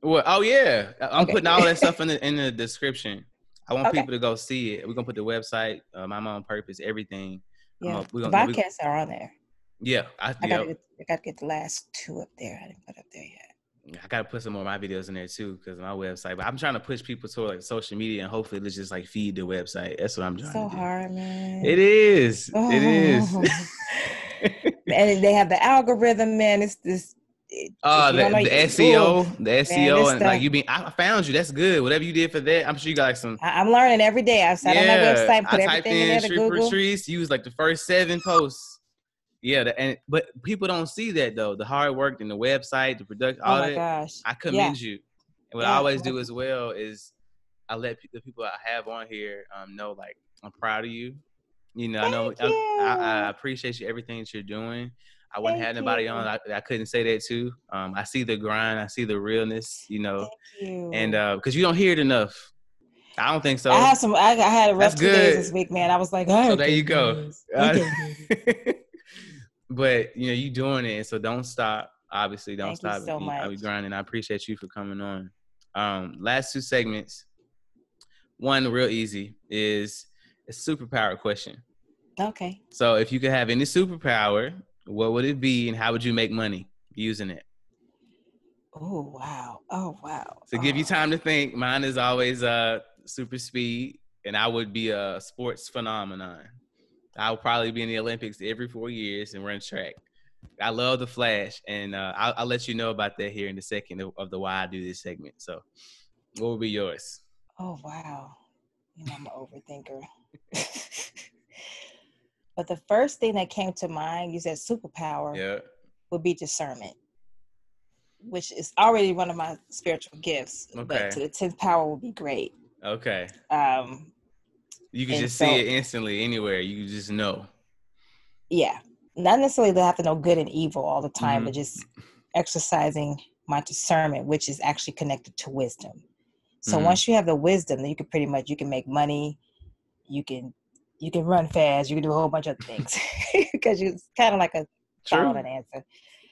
Well, oh yeah, I'm putting all that stuff in the description. I want people to go see it. We're gonna put the website, My Own Purpose, everything. Yeah, the podcasts are on there. Yeah, I gotta get the last 2 up there. I didn't put up there yet. I gotta put some more of my videos in there too, because of my website. But I'm trying to push people toward like social media, and hopefully let's just like feed the website. That's what I'm trying to do. So hard, man. It is. Oh. It is. And they have the algorithm, man. It's this. The SEO, and like I found you. That's good. Whatever you did for that, I'm sure you got like some. I'm learning every day. I've sat on that website, put everything in there to Google. Patrice, use like the first 7 posts. Yeah, but people don't see that though. The hard work and the website, the production, all that. Gosh. I commend you. And what I always do as well is I let the people I have on here know, like, I'm proud of you. I appreciate you, everything that you're doing. I wouldn't have anybody on. I couldn't say that too. I see the grind. I see the realness, Thank you. And because you don't hear it enough. I don't think so. I have some. I had a rough 2 days this week, man. I was like, so there you go. But you doing it, so don't stop. Obviously, don't stop. Thank you so much. I'll be grinding. I appreciate you for coming on. Last 2 segments. One real easy is a superpower question. Okay. So if you could have any superpower, what would it be, and how would you make money using it? Oh wow. So give you time to think. Mine is always super speed, and I would be a sports phenomenon. I will probably be in the Olympics every 4 years and run track. I love the Flash, and I'll let you know about that here in a second of the why I do this segment. So, what would be yours? Oh wow, I'm an overthinker. But the first thing that came to mind, you said superpower, would be discernment, which is already one of my spiritual gifts. Okay. But to the 10th power would be great. Okay. You can just see it instantly anywhere. You just know. Yeah. Not necessarily to have to know good and evil all the time, but just exercising my discernment, which is actually connected to wisdom. So once you have the wisdom, then you can make money, you can run fast, you can do a whole bunch of things because it's kind of like a solid answer.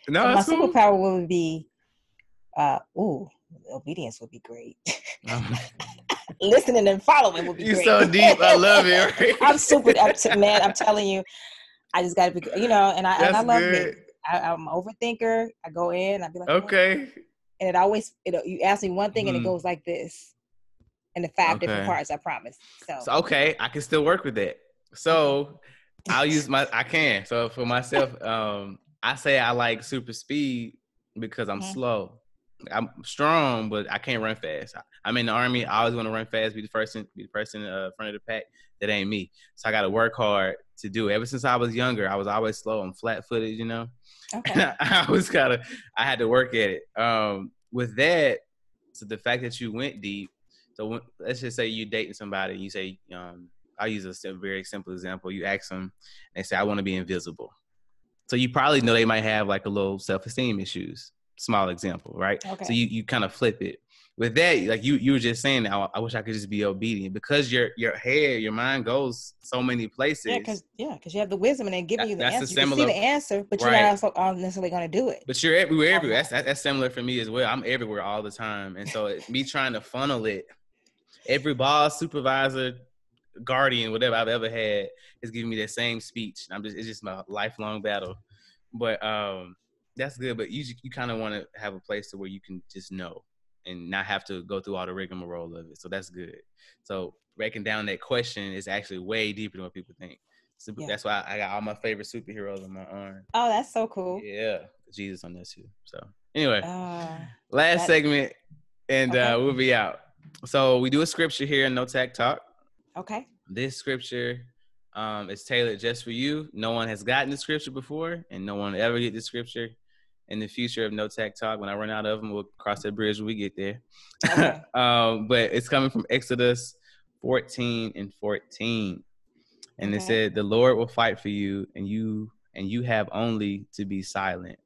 No, so my superpower would be, obedience would be great. Listening and following would be great. You're so deep. I love it. Right? I'm super, man. I'm telling you, I just got to be, and I love it. I'm an overthinker. I go in, I'd be like, okay. And it always, you ask me one thing and it goes like this in the 5 different parts, I promise. So, okay, I can still work with that. So I'll use So for myself, I say I like super speed because I'm slow. I'm strong, but I can't run fast. I'm in the Army. I always want to run fast, be the person in front of the pack. That ain't me. So I got to work hard to do it. Ever since I was younger, I was always slow. I'm flat-footed, Okay. I had to work at it. With that, so the fact that you went deep. So let's just say you're dating somebody. And you say, I'll use a very simple example. You ask them, they say, I want to be invisible. So you probably know they might have like a little self-esteem issues. Small example, right? Okay. So you kind of flip it. With that, like you were just saying, I wish I could just be obedient because your mind goes so many places. Yeah, because you have the wisdom and they're giving you the answer. You can see the answer, but you're not necessarily going to do it. But you're everywhere. That's similar for me as well. I'm everywhere all the time, and so me trying to funnel it. Every boss, supervisor, guardian, whatever I've ever had is giving me that same speech. It's just my lifelong battle. But that's good. But you kind of want to have a place to where you can just know and not have to go through all the rigmarole of it. So that's good. So breaking down that question is actually way deeper than what people think. So that's why I got all my favorite superheroes on my arm. Oh, that's so cool. Yeah. Jesus on that too. So anyway, last segment and we'll be out. So we do a scripture here in No Tech Talk. Okay. This scripture is tailored just for you. No one has gotten the scripture before, and no one will ever get the scripture in the future of No Tech Talk. When I run out of them, we'll cross that bridge when we get there. Okay. But it's coming from Exodus 14:14. And it said, the Lord will fight for you, and you have only to be silent.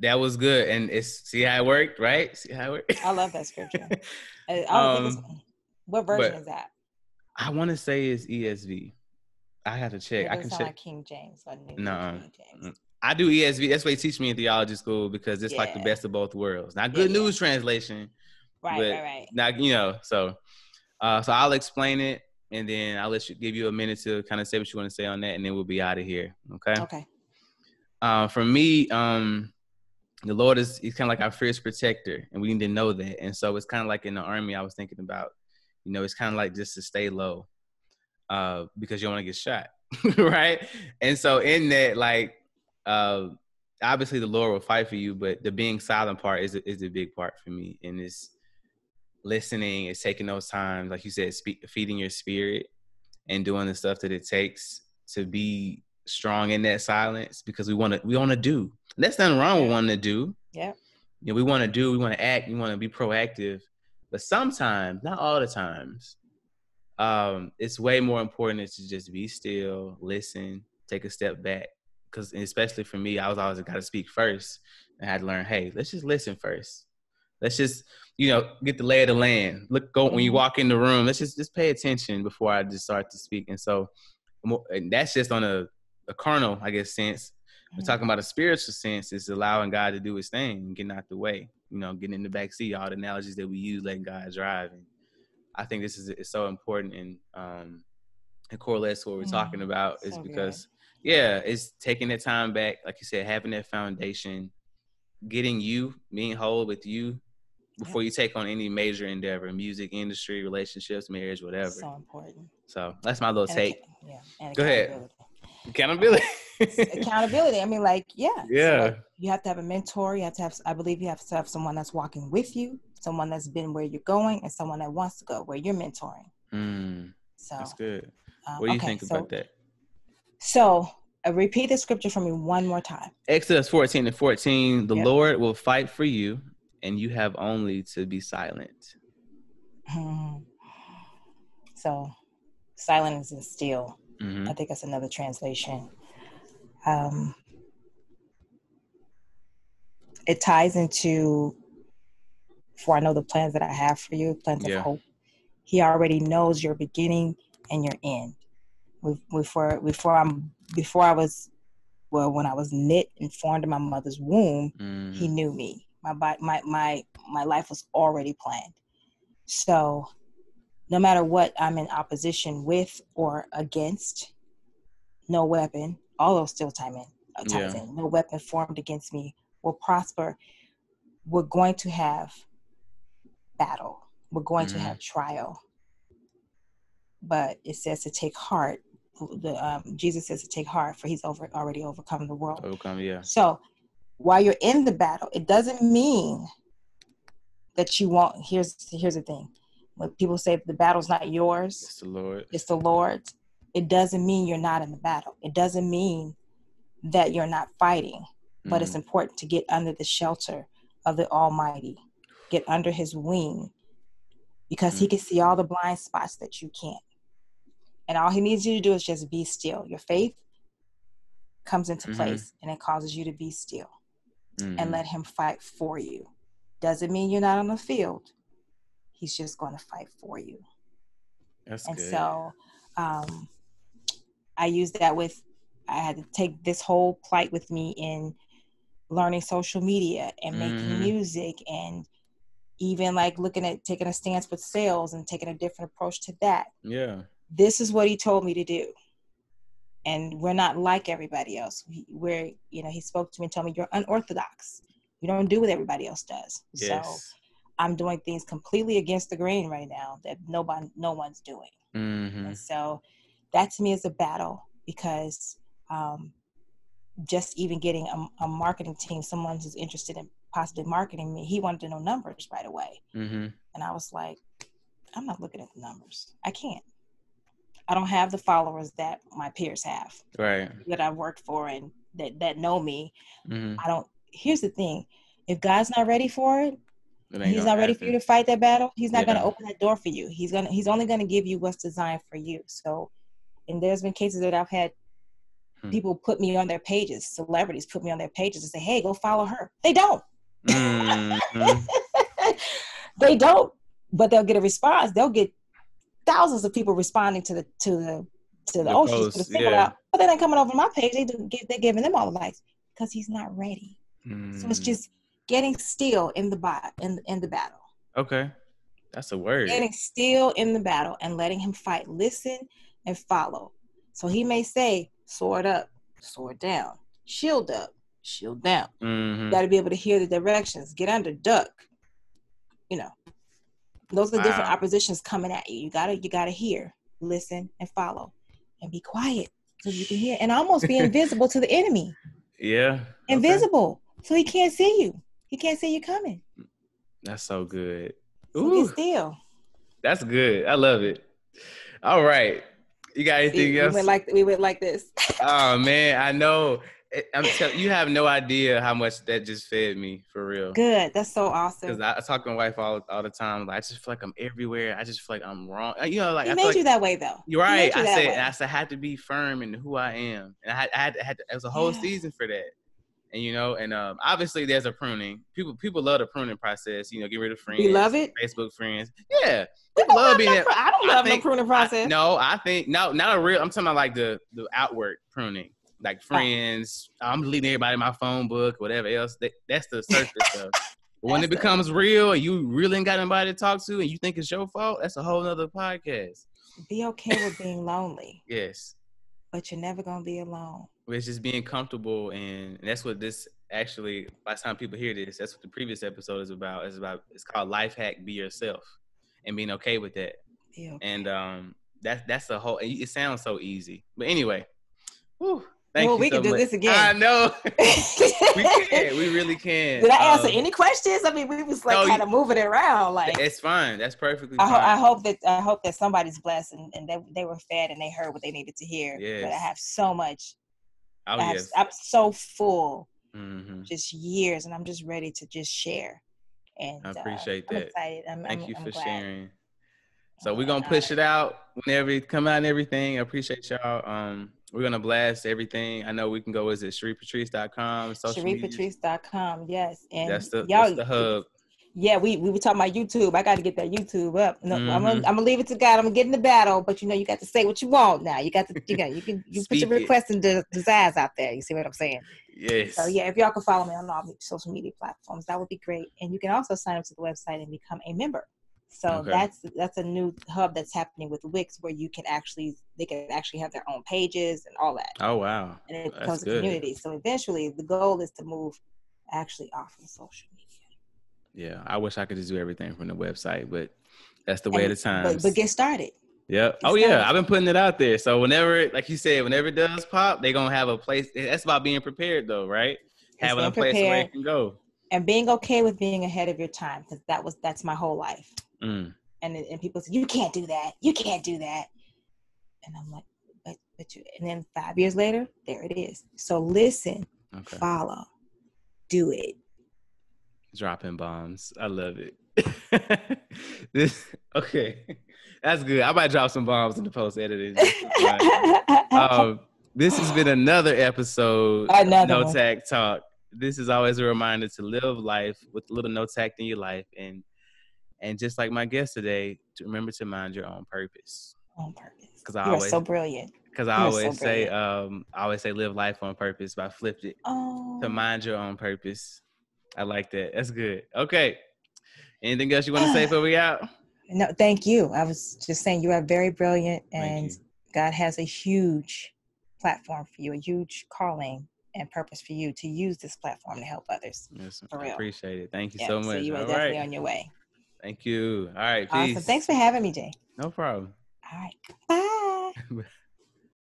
That was good. And see how it worked, right? See how it worked? I love that scripture. What version is that? I want to say it's ESV. I have to check. I can check. Like King James. No. King James. I do ESV. That's what they teach me in theology school because it's like the best of both worlds. Not Good News Translation. Right. Not, so I'll explain it and then I'll give you a minute to kind of say what you want to say on that and then we'll be out of here. Okay. Okay. For me, the Lord he's kind of like our fierce protector and we need to know that. And so it's kind of like in the Army, I was thinking about, it's kind of like just to stay low because you don't want to get shot. Right. And so in that, like, obviously the Lord will fight for you, but the being silent part is a big part for me. And it's listening, it's taking those times, like you said, feeding your spirit and doing the stuff that it takes to be strong in that silence because we want to do. There's nothing wrong with wanting to do. Yeah. We want to do, we want to act, we want to be proactive. But sometimes, not all the times, it's way more important to just be still, listen, take a step back. Because especially for me, I was always got to speak first. I had to learn, hey, let's just listen first. let's just, get the lay of the land. When you walk in the room, let's just pay attention before I just start to speak. And so, and that's just on a carnal, I guess, sense. We're talking about a spiritual sense. It's allowing God to do his thing, getting out the way, getting in the back seat, all the analogies that we use, letting God drive. And I think this is so important, and it correlates to what we're talking about, is because, it's taking that time back, like you said, having that foundation, being whole with you before you take on any major endeavor, music, industry, relationships, marriage, whatever. So important. So that's my little take. And go ahead. Accountability. Accountability. I mean, Yeah. So you have to have a mentor. I believe you have to have someone that's walking with you, someone that's been where you're going, and someone that wants to go where you're mentoring. So that's good. What do you think about that? So repeat the scripture for me one more time. Exodus 14:14. The Lord will fight for you, and you have only to be silent. So silence is still. I think that's another translation. It ties into, for I know the plans that I have for you, plans of hope. He already knows your beginning and your end. When I was knit and formed in my mother's womb, he knew me. My life was already planned. So no matter what I'm in opposition with or against, no weapon, all those still ties in. No weapon formed against me will prosper. We're going to have battle. We're going to have trial. But it says to take heart. Jesus says to take heart, for he's already overcome the world. So while you're in the battle, it doesn't mean that you won't. Here's the thing. When people say the battle's not yours, it's the Lord's. It doesn't mean you're not in the battle. It doesn't mean that you're not fighting. But it's important to get under the shelter of the Almighty. Get under his wing, because he can see all the blind spots that you can't. And all he needs you to do is just be still. Your faith comes into place, and it causes you to be still and let him fight for you. Doesn't mean you're not on the field. He's just going to fight for you. That's good. So I used that I had to take this whole plight with me in learning social media and making music, and even looking at taking a stance with sales and taking a different approach to that. Yeah. This is what he told me to do. And we're not like everybody else. He spoke to me and told me, you're unorthodox. You don't do what everybody else does. Yes. So I'm doing things completely against the grain right now that no one's doing. And so that to me is a battle, because just even getting a marketing team, someone who's interested in possibly marketing me, he wanted to know numbers right away. And I was like, I'm not looking at the numbers. I can't. I don't have the followers that my peers have, right? That I've worked for and that know me. I don't. Here's the thing: if God's not ready for it, he's not ready for you to fight that battle. He's not going to open that door for you. He's only going to give you what's designed for you. So, and there's been cases that I've had people put me on their pages, celebrities put me on their pages and say, "Hey, go follow her." They don't. They don't. But they'll get a response. They'll get thousands of people responding to the post, to the single out, but then they're coming over my page. They're giving them all the likes because he's not ready. So it's just getting still in the battle. Okay, that's a word. Getting still in the battle and letting him fight. Listen and follow. So he may say, "Sword up, sword down, shield up, shield down." You got to be able to hear the directions. Get under, duck. Those are different oppositions coming at you. You gotta hear, listen, and follow, and be quiet so you can hear, and almost be invisible to the enemy. Yeah, invisible, so he can't see you. He can't see you coming. That's so good. So get still. That's good. I love it. All right, you got anything else? We went like this. Oh man, I know. You have no idea how much that just fed me, for real. Good. That's so awesome. Because I talk to my wife all the time. I just feel like I'm everywhere. I just feel like I'm wrong. He I made you that way, though. You're right. I said I had to be firm in who I am, and I had it was a whole season for that. And and obviously there's a pruning. People love the pruning process. Get rid of friends. You love it? Facebook friends. Yeah. People love being I don't love the pruning process. I think not a real. I'm talking about like the outward pruning, like friends. I'm deleting everybody in my phone book, whatever else. That's the surface stuff. But when it becomes real and you really ain't got anybody to talk to and you think it's your fault, that's a whole nother podcast. Be okay with being lonely. Yes. But you're never gonna be alone. It's just being comfortable, and that's what this actually. By the time people hear this, that's what the previous episode is about. It's called Life Hack: Be Yourself, and being okay with that. Be okay. And that's the whole. It sounds so easy, but anyway. Whew, we can do this again. I know. We can. We really can. Did I answer any questions? I mean, we was like kind of moving it around. Like it's fine. That's perfectly fine. I hope that somebody's blessed and they were fed and they heard what they needed to hear. Yes. But I have so much. Yes. I'm so full. Mm-hmm. Just years, and I'm just ready to just share. And I appreciate that. I'm excited. Thank you for glad. sharing. So we're gonna push it out whenever it come out and everything. I appreciate y'all. We're gonna blast everything. I know we can go. Is it SheriePatrice.com? SheriePatrice.com. Yes, and that's the hub. Yeah, we were talking about YouTube. I got to get that YouTube up. No, Mm-hmm. I'm gonna leave it to God. I'm gonna get in the battle, but you got to say what you want now. You can put your requests and desires out there. You see what I'm saying? Yes. So yeah, if y'all can follow me on all the social media platforms, that would be great. And you can also sign up to the website and become a member. So that's a new hub that's happening with Wix, where they can actually have their own pages and all that. Oh wow! And it becomes a community. So eventually, the goal is to move actually off of social media. Yeah, I wish I could just do everything from the website, but that's the way of the times. But get started. Yep. Yeah, I've been putting it out there. So whenever, like you said, whenever it does pop, they're gonna have a place. That's about being prepared, though, right? Having a place where it can go. And being okay with being ahead of your time, because that's my whole life. Mm. And people say, you can't do that. You can't do that. And I'm like, but you. And then 5 years later, there it is. So listen, follow, do it. Dropping bombs. I love it. That's good. I might drop some bombs in the post editing. This has been another episode of No Tact Talk. This is always a reminder to live life with a little no tact in your life, and just like my guest today, to remember to mind your own purpose. On purpose. Because you're so brilliant. Because I always say live life on purpose, but I flipped it to mind your own purpose. I like that. That's good. Okay. Anything else you want to say before we out? No, thank you. I was just saying you are very brilliant, and God has a huge platform for you, a huge calling and purpose for you to use this platform to help others. Yes, I appreciate it. Thank you so much. So you are definitely on your way. Thank you. All right. Peace. Awesome. Thanks for having me, Jay. No problem. All right. Bye.